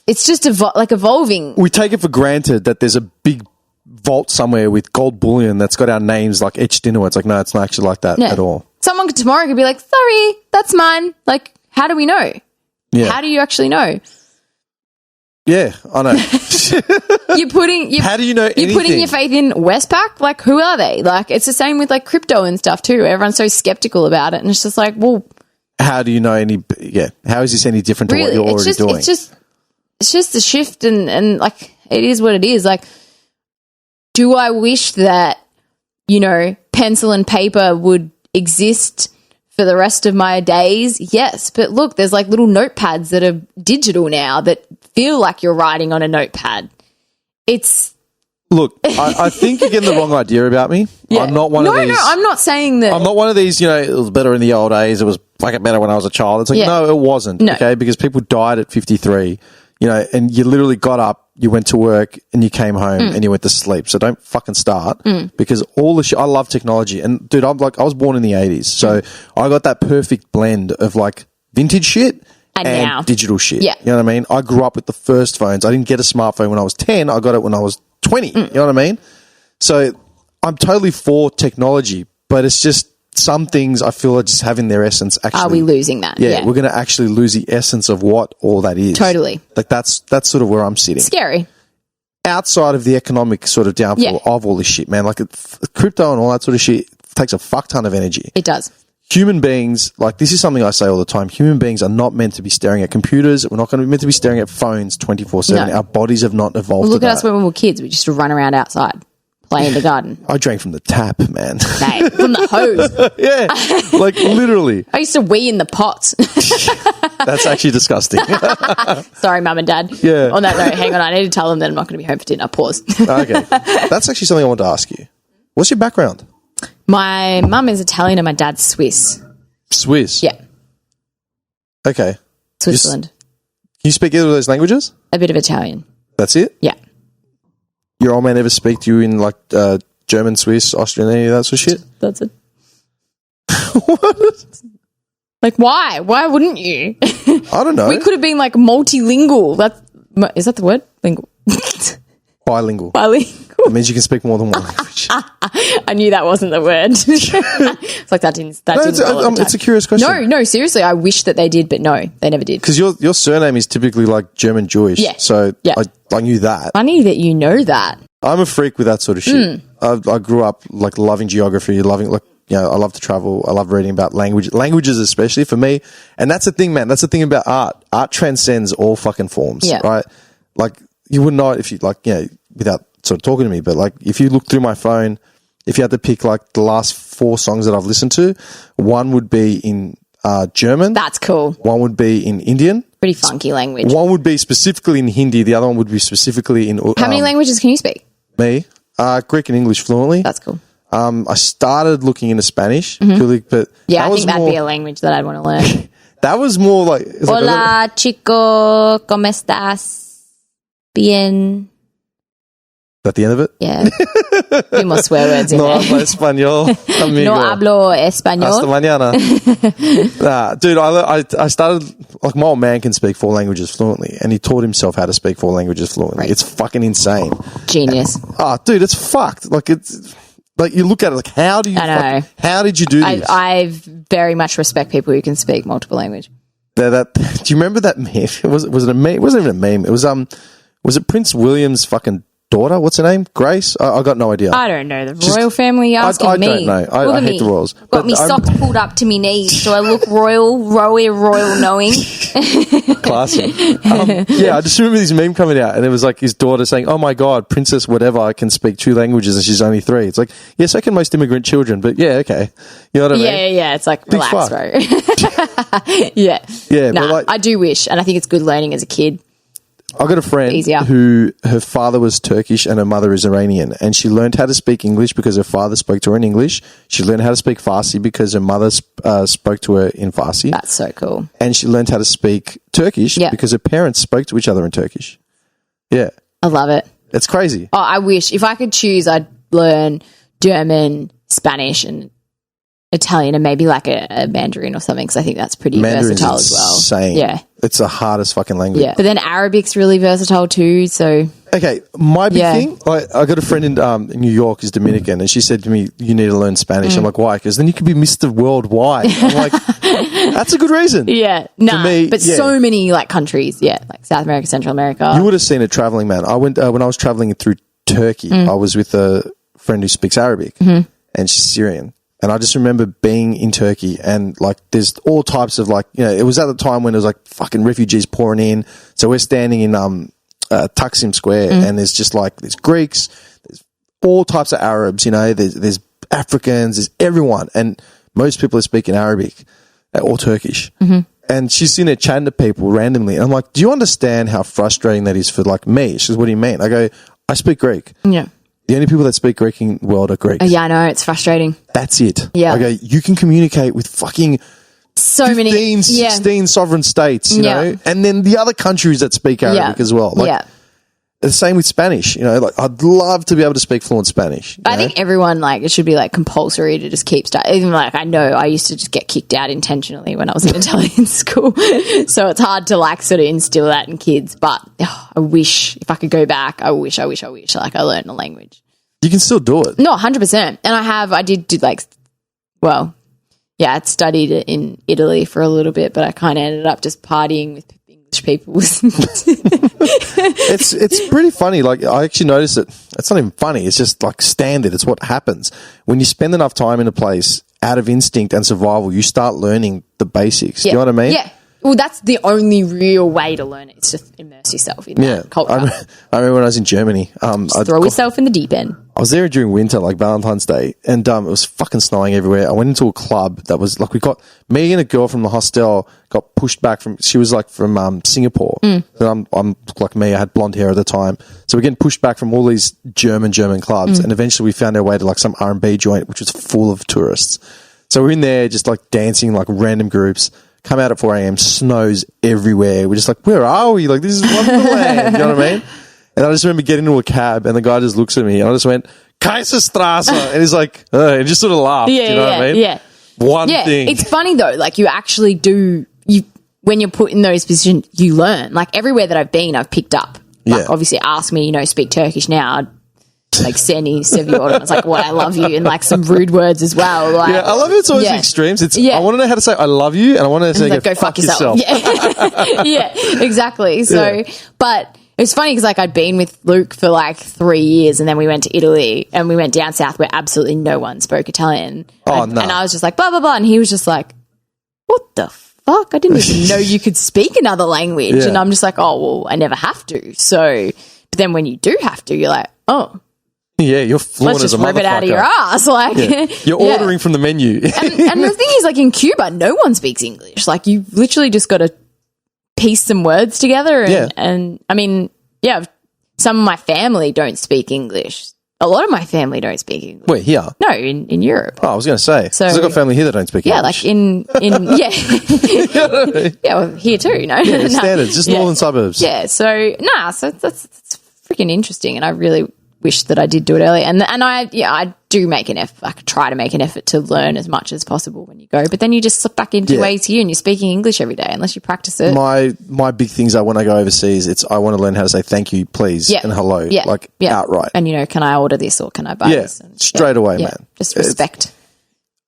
it's just evolving. We take it for granted that there's a big vault somewhere with gold bullion that's got our names like etched into it. It's like, no, it's not actually like that at all. Someone tomorrow could be like, sorry, that's mine. Like, how do we know? Yeah. How do you actually know? Yeah, I know. How do you know anything? You're putting your faith in Westpac? Like, who are they? Like, it's the same with like crypto and stuff too. Everyone's so skeptical about it, and it's just like, well, how do you know any? Yeah, how is this any different to what you're already doing? It's just a shift, and like it is what it is. Like, do I wish that, you know, pencil and paper would exist for the rest of my days? Yes. But look, there's like little notepads that are digital now that feel like you're writing on a notepad. Look, I think you're getting the wrong idea about me. Yeah. I'm not one of these. No, I'm not saying that. I'm not one of these, you know, it was better in the old days. It was fucking better when I was a child. It's like, no, it wasn't. No. Okay. Because people died at 53, you know, and you literally got up, you went to work and you came home and you went to sleep. So don't fucking start because all the shit, I love technology. And dude, I was born in the 80s. So I got that perfect blend of like vintage shit and digital shit. Yeah. You know what I mean? I grew up with the first phones. I didn't get a smartphone when I was 10. I got it when I was 20. You know what I mean? So I'm totally for technology, but it's just some things I feel are just having their essence. Actually, are we losing that? Yeah, we're going to actually lose the essence of what all that is. Totally. Like that's sort of where I'm sitting. Scary. Outside of the economic sort of downfall of all this shit, man, like crypto and all that sort of shit takes a fuck ton of energy. It does. Human beings, like this is something I say all the time, human beings are not meant to be staring at computers. We're not going to be meant to be staring at phones 24/7. No. Our bodies have not evolved. Look at us when we were kids. We just run around outside, play in the garden. I drank from the tap, man. Mate, from the hose. Yeah, like literally. I used to wee in the pots. That's actually disgusting. Sorry, Mum and Dad. Yeah. On that note, hang on. I need to tell them that I'm not going to be home for dinner. Pause. Okay. That's actually something I want to ask you. What's your background? My mum is Italian and my dad's Swiss. Swiss? Yeah. Okay. Switzerland. Can you speak either of those languages? A bit of Italian. That's it? Yeah. Your old man ever speak to you in like German, Swiss, Austrian, any of that sort of shit? That's it. What? Like, why? Why wouldn't you? I don't know. We could have been like multilingual. Is that the word? Lingual. Bilingual. Bilingual. It means you can speak more than one language. I knew that wasn't the word. It's like that didn't roll at the it's a time. curious question. No, seriously. I wish that they did, but no, they never did. Because your surname is typically like German Jewish. Yeah. So Yeah. I knew that. Funny that you know that. I'm a freak with that sort of shit. I grew up like loving geography, loving like, you know, I love to travel. I love reading about languages especially for me. And that's the thing, man. That's the thing about art. Art transcends all fucking forms, right? Like you wouldn't know it if you like, you know, without sort of talking to me, but like if you look through my phone, if you had to pick like the last 4 songs that I've listened to, one would be in German. That's cool. One would be in Indian. Pretty funky language. One would be specifically in Hindi. The other one would be specifically in... How many languages can you speak? Me? Greek and English fluently. That's cool. I started looking into Spanish, purely, but Yeah, I think that'd be a language that I'd want to learn. that was more like... Hola, chico, ¿cómo estás? Bien. Is that the end of it? Yeah. A few more swear words in No there. hablo español, amigo. No hablo español. Hasta mañana. Nah, dude, I started... Like, my old man can speak 4 languages fluently, and he taught himself how to speak 4 languages fluently. Right. It's fucking insane. Genius. Oh, dude, it's fucked. Like, it's... Like, you look at it, like, how do you... I know. How did you do this? I very much respect people who can speak multiple language. Do you remember that meme? Was it a meme? It wasn't even a meme. It was it Prince William's fucking daughter? What's her name? Grace? I got no idea. I don't know. The royal family asking I me. don't know. I hate the royals. Got me socks pulled up to me knees. Do I look royal knowing? Classy. Yeah, I just remember this meme coming out, and it was like his daughter saying, "Oh my god, Princess whatever can speak 2 languages, and she's only 3." It's like, yeah, so can most immigrant children, but yeah, okay. You know what I mean? Yeah. It's like, relax, bro. Yeah. Yeah, Nah, but like, I do wish, and I think it's good learning as a kid. I got a friend Easier. who her father was Turkish and her mother is Iranian, and she learned how to speak English because her father spoke to her in English. She learned how to speak Farsi because her mother spoke to her in Farsi. That's so cool. And she learned how to speak Turkish because her parents spoke to each other in Turkish. Yeah. I love it. It's crazy. Oh, I wish. If I could choose, I'd learn German, Spanish, and Italian, and maybe like a Mandarin or something, because I think that's pretty versatile as well. Insane. Yeah. It's the hardest fucking language. Yeah. But then Arabic's really versatile too, so... Okay, my big thing, I got a friend in New York who's Dominican, and she said to me, you need to learn Spanish. I'm like, why? Because then you could be Mr. Worldwide. I'm like, that's a good reason. Yeah. No, me, but so many like countries, like South America, Central America. You would have seen it traveling, man. I went, when I was traveling through Turkey, I was with a friend who speaks Arabic, and she's Syrian. And I just remember being in Turkey and like there's all types of like, you know, it was at the time when there was like fucking refugees pouring in. So we're standing in Taksim Square and there's just like, there's Greeks, there's all types of Arabs, you know, there's Africans, there's everyone. And most people are speaking Arabic or Turkish. And she's sitting there chatting to people randomly. And I'm like, do you understand how frustrating that is for like me? She says, what do you mean? I go, I speak Greek. Yeah. The only people that speak Greek in the world are Greeks. Yeah, I know. It's frustrating. That's it. Yeah. I go, you can communicate with fucking so 15, many 16 sovereign states, you know, and then the other countries that speak Arabic as well. Like, the same with Spanish, you know, like I'd love to be able to speak fluent Spanish. I think everyone, like, it should be like compulsory to just keep studying. Even like, I know I used to just get kicked out intentionally when I was in Italian school. So it's hard to like sort of instill that in kids. But I wish if I could go back, I wish like I learned the language. You can still do it. No, 100%. And I did like, well, yeah, I'd studied it in Italy for a little bit, but I kind of ended up just partying with English people. It's pretty funny. Like, I actually noticed it. It's not even funny. It's just like standard. It's what happens. When you spend enough time in a place, out of instinct and survival, you start learning the basics. Do you know what I mean? Yeah. Well, that's the only real way to learn it. It's just immerse yourself in that culture. I remember when I was in Germany. Throw yourself in the deep end. I was there during winter, like Valentine's Day, and it was fucking snowing everywhere. I went into a club that was like, me and a girl from the hostel got pushed back she was like from Singapore. And I'm like me, I had blonde hair at the time. So we're getting pushed back from all these German clubs, and eventually we found our way to like some R&B joint, which was full of tourists. So we're in there just like dancing like random groups. Come out at 4 a.m, snows everywhere. We're just like, where are we? Like, this is Wonderland. You know what I mean? And I just remember getting into a cab and the guy just looks at me and I just went, Kaiserstrasse. And he's like, and just sort of laughed. You know what I mean? Yeah. One thing. It's funny though. Like, you actually do, when you're put in those positions, you learn. Like, everywhere that I've been, I've picked up. Like, obviously ask me, speak Turkish now. I'd like Seni, seviyorum. It's like, what, I love you, and like some rude words as well. Like, I love it. It's always extremes. I want to know how to say I love you, and I want to say like, go fuck yourself. Yeah, exactly. So, but it was funny because like I'd been with Luke for like 3 years, and then we went to Italy and we went down south where absolutely no one spoke Italian. And I was just like, blah, blah, blah. And he was just like, what the fuck? I didn't even know you could speak another language. And I'm just like, oh, well, I never have to. So, but then when you do have to, you're like, oh. Yeah, you're fluent as a motherfucker. Let's just rip it out of your ass. Like, you're ordering from the menu. and the thing is, like, in Cuba, no one speaks English. Like, you've literally just got to piece some words together. And I mean, some of my family don't speak English. A lot of my family don't speak English. Wait, here? No, in Europe. Oh, I was going to say. Because I've got family here that don't speak English. Like well, here too, Yeah, standards, just northern suburbs. Yeah, so, that's freaking interesting, and I really wish that I did do it earlier. And I do make an effort. I try to make an effort to learn as much as possible when you go. But then you just slip back into ways here and you're speaking English every day unless you practice it. My big things are when I go overseas, I want to learn how to say thank you, please, and hello, outright. And, can I order this or can I buy this? And, straight away, man. Just respect.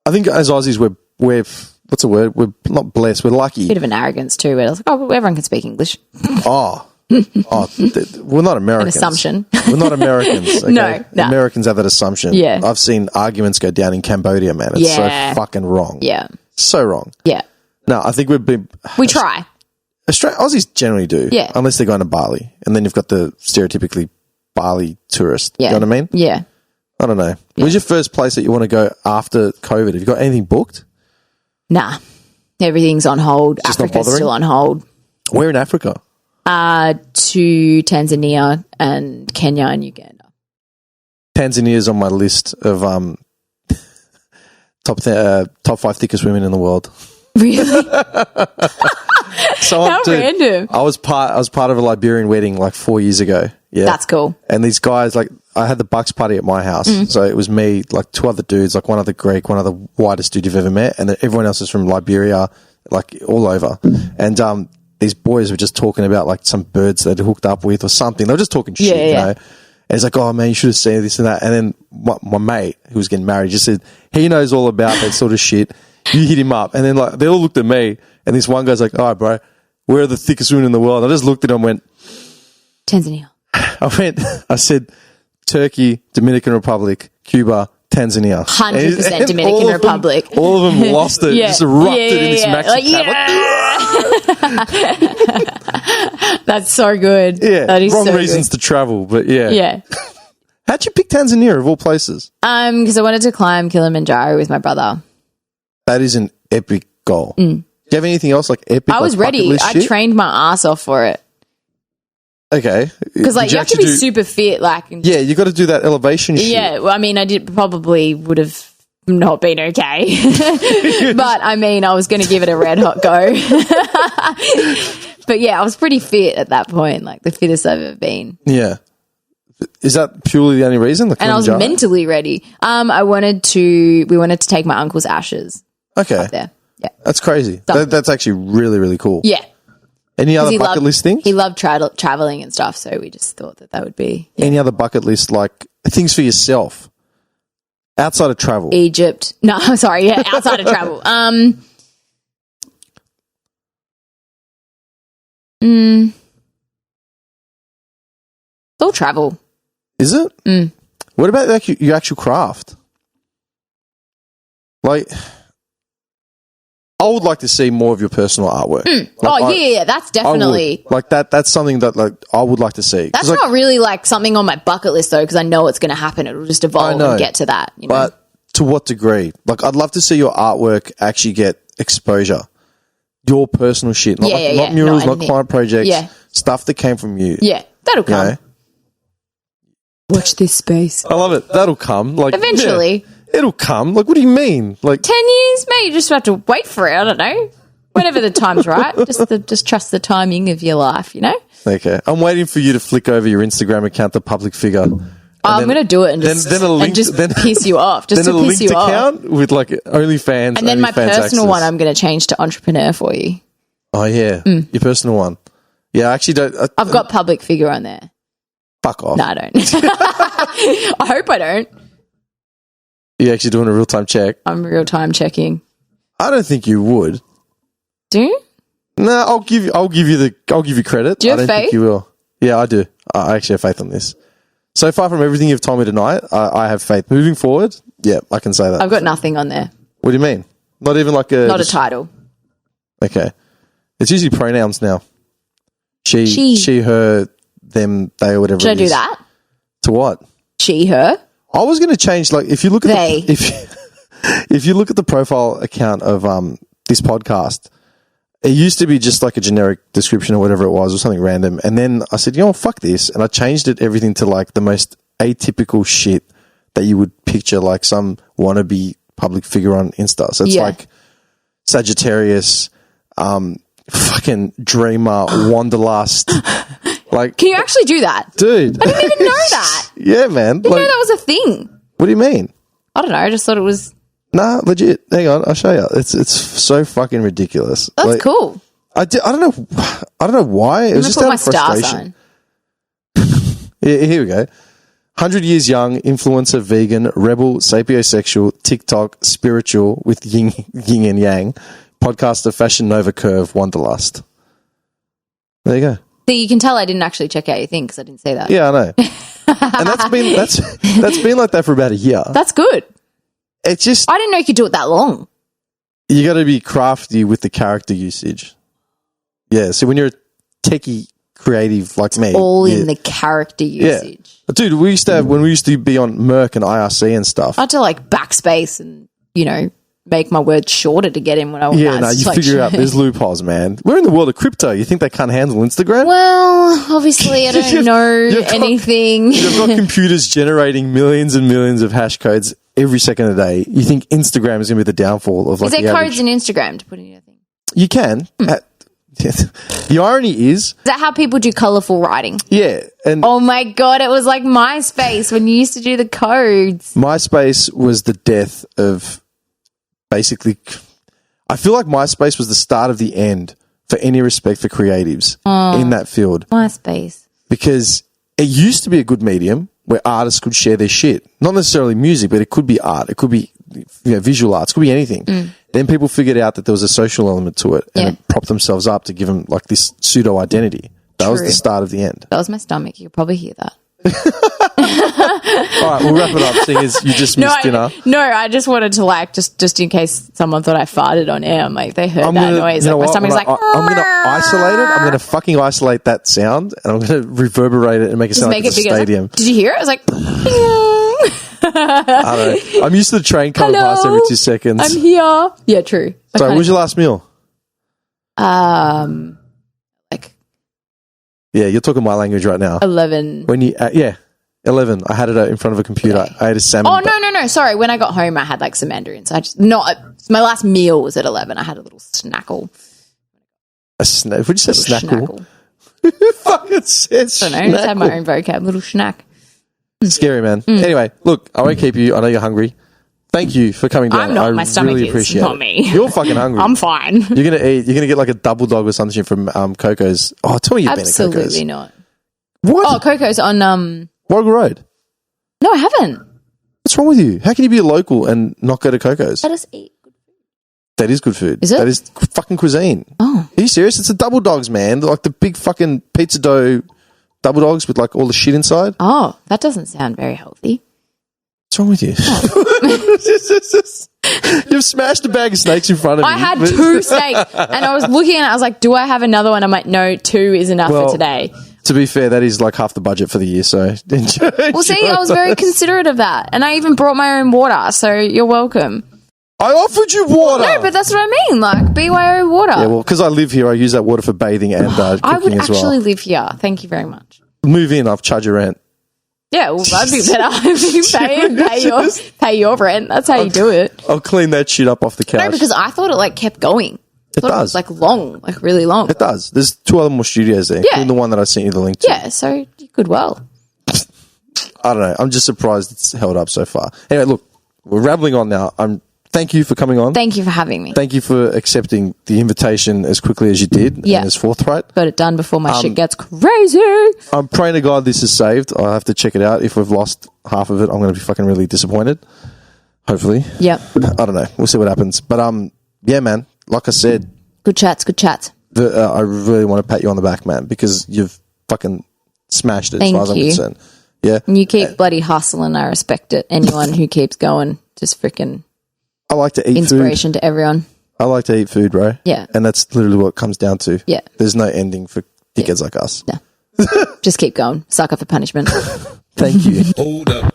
I think as Aussies, we're what's the word? We're not blessed. We're lucky. Bit of an arrogance too. Where it's like, well, everyone can speak English. We're not Americans. An assumption. We're not Americans. Okay? No. Americans have that assumption. Yeah. I've seen arguments go down in Cambodia, man. It's so fucking wrong. Yeah. So wrong. Yeah. No, I think we try. Aussies generally do. Yeah. Unless they're going to Bali. And then you've got the stereotypically Bali tourist. Yeah. You know what I mean? Yeah. I don't know. Yeah. Where's your first place that you want to go after COVID? Have you got anything booked? Nah. Everything's on hold. Just Africa's still on hold. Where in Africa? To Tanzania and Kenya and Uganda. Tanzania's on my list of top 5 thickest women in the world. Really? How random. I was part of a Liberian wedding like 4 years ago. Yeah, that's cool. And these guys, like, I had the Bucks party at my house, so it was me, like 2 other dudes, like one other Greek, one other whitest dude you've ever met, and then everyone else is from Liberia, like all over. And these boys were just talking about like some birds they'd hooked up with or something. They were just talking shit, you know. And it's like, oh man, you should have seen this and that. And then my mate who was getting married just said he knows all about that sort of shit. You hit him up. And then like they all looked at me, and this one guy's like, all right, bro, we're the thickest women in the world. I just looked at him and went, Tanzania. I said Turkey, Dominican Republic, Cuba, Tanzania. 100% Dominican Republic. All of them lost it, just erupted in this Mexican. That's so good. Yeah, that is wrong so reasons to travel, but yeah. How'd you pick Tanzania of all places? Because I wanted to climb Kilimanjaro with my brother. That is an epic goal. Do you have anything else like epic? I was ready. I trained my ass off for it. Okay. Because like you have to be super fit, like you got to do that elevation shit. Yeah, well, I mean, would have not been okay, but I mean, I was going to give it a red hot go. But yeah, I was pretty fit at that point, like the fittest I've ever been. Yeah. Is that purely the only reason? And I was mentally ready. We wanted to take my uncle's ashes. Okay. Up there. Yeah. That's crazy. That's actually really, really cool. Yeah. Any other bucket list things? He loved traveling and stuff, so we just thought that would be... Yeah. Any other bucket list, like things for yourself outside of travel? Egypt. No, sorry, yeah, outside of travel. It's all travel. Is it? What about like your actual craft? Like, I would like to see more of your personal artwork. Like, that's definitely like that. That's something that like I would like to see. That's not really like something on my bucket list though, because I know it's going to happen. It'll just evolve and get to that. You know? But to what degree? Like, I'd love to see your artwork actually get exposure. Your personal shit, not murals, not client projects. Stuff that came from you. Yeah, that'll come. You know? Watch this space. I love it. That'll come. Like eventually. Yeah. It'll come. Like, what do you mean? Like 10 years? Maybe you just have to wait for it. I don't know. Whenever the time's right. Just trust the timing of your life, you know? Okay. I'm waiting for you to flick over your Instagram account, the public figure. I'm going to do it and just piss you off. Just then to piss you off. Account with like OnlyFans. And then my personal one I'm going to change to entrepreneur for you. Oh, yeah. Your personal one. Yeah, I actually don't. I've got public figure on there. Fuck off. No, I don't. I hope I don't. You're actually doing a real-time check? I'm real-time checking. I don't think you would. Do you? No, I'll give you credit. Do you have faith? I don't think you will. Yeah, I do. I actually have faith on this. So far from everything you've told me tonight, I have faith. Moving forward, yeah, I can say that. I've got nothing on there. What do you mean? Not even like a... Not a title. Okay. It's usually pronouns now. She, her, them, they, or whatever. Should I do that? To what? She, her. I was going to change, like, if you look at they. If you look at the profile account of this podcast, it used to be just like a generic description or whatever it was, or something random. And then I said, you know what, fuck this, and I changed everything to like the most atypical shit that you would picture, like some wannabe public figure on Insta. So it's like Sagittarius, fucking dreamer, wanderlust. Like, can you actually do that, dude? I didn't even know that. Yeah, man. I didn't know that was a thing. What do you mean? I don't know. I just thought it was. Nah, legit. Hang on, I'll show you. It's so fucking ridiculous. That's like, cool. I don't know why. It was just out of frustration. Yeah, here we go. 100 years young, influencer, vegan, rebel, sapiosexual, TikTok, spiritual with yin and yang, podcaster, Fashion Nova Curve, Wanderlust. There you go. See, you can tell I didn't actually check out your thing because I didn't say that. Yeah, I know. And that's been like that for about a year. That's good. It's just... I didn't know you could do it that long. You got to be crafty with the character usage. Yeah, so when you're a techie creative like me... all in the character usage. Yeah. Dude, we used to have... When we used to be on Merc and IRC and stuff... I had to like backspace and, you know, make my words shorter to get in when I was... Yeah, no, you figure out there's loopholes, man. We're in the world of crypto. You think they can't handle Instagram? Well, obviously I don't know anything. You've got computers generating millions and millions of hash codes every second of the day. You think Instagram is going to be the downfall of like... Is there codes in Instagram to put in your thing? You can. The irony is that how people do colourful writing? Yeah. And oh my God, it was like MySpace when you used to do the codes. MySpace was the death of basically... I feel like MySpace was the start of the end for any respect for creatives in that field. MySpace. Because it used to be a good medium where artists could share their shit. Not necessarily music, but it could be art. It could be visual arts. It could be anything. Then people figured out that there was a social element to it and it propped themselves up to give them like this pseudo identity. That was the start of the end. That was my stomach. You could probably hear that. All right, we'll wrap it up. Seeing as you just missed dinner. No, I just wanted to like just in case someone thought I farted on air. I'm like, they heard that noise. You know like, my stomach's like. I'm going to isolate it. I'm going to fucking isolate that sound, and I'm going to reverberate it and make it sound like it's a stadium. Did you hear it? I was like. I don't know. I'm used to the train coming past every 2 seconds. I'm here. Yeah, true. Sorry, what was your last meal? Like. Yeah, you're talking my language right now. 11. When you, 11. I had it in front of a computer. Okay. I ate a salmon. Oh, no. Sorry. When I got home, I had like some mandarins. My last meal was at 11. I had a little snackle. A snack? Would you say snackle? Fucking says I don't know. I just had my own vocab. Little snack. Scary, man. Anyway, look, I won't keep you. I know you're hungry. Thank you for coming down. I'm not. My stomach really is, appreciate not it. me. You're fucking hungry. I'm fine. You're gonna eat. You're gonna get like a double dog or something from Coco's. Oh, tell me you've been to Coco's. Absolutely not. What? Oh, Coco's on Warrigal Road. No, I haven't. What's wrong with you? How can you be a local and not go to Coco's? Let us eat. That is good food. Is it? That is fucking cuisine. Oh. Are you serious? It's the double dogs, man. They're like the big fucking pizza dough double dogs with like all the shit inside. Oh, that doesn't sound very healthy. What's wrong with you? You've smashed a bag of snakes in front of me. I had 2 steaks and I was looking at it. I was like, do I have another one? I'm like, no, 2 is enough for today. To be fair, that is like half the budget for the year, so enjoy. Well, see, I was very considerate of that. And I even brought my own water, so you're welcome. I offered you water. No, but that's what I mean, like BYO water. Yeah, well, because I live here, I use that water for bathing and cooking I would as well. actually live here. Thank you very much. Move in, I'll charge your rent. Yeah, well, that'd be better if you pay your rent. That's how you do it. I'll clean that shit up off the couch. No, because I thought it like kept going. It does. It was like long, like really long. It does. There's 2 other more studios there, including the one that I sent you the link to. Yeah, so you could well. I don't know. I'm just surprised it's held up so far. Anyway, look, we're rambling on now. Thank you for coming on. Thank you for having me. Thank you for accepting the invitation as quickly as you did and as forthright. Got it done before my shit gets crazy. I'm praying to God this is saved. I'll have to check it out. If we've lost half of it, I'm going to be fucking really disappointed. Hopefully. Yep. I don't know. We'll see what happens. But yeah, man, like I said. Good chats. I really want to pat you on the back, man, because you've fucking smashed it as far as I'm concerned. Yeah. And you keep bloody hustling. I respect it. Anyone who keeps going, just freaking I like to eat inspiration food. to everyone. I like to eat food, bro. Yeah. And that's literally what it comes down to. Yeah. There's no ending for dickheads like us. No. Just keep going. Suck up the punishment. Thank you. Hold up.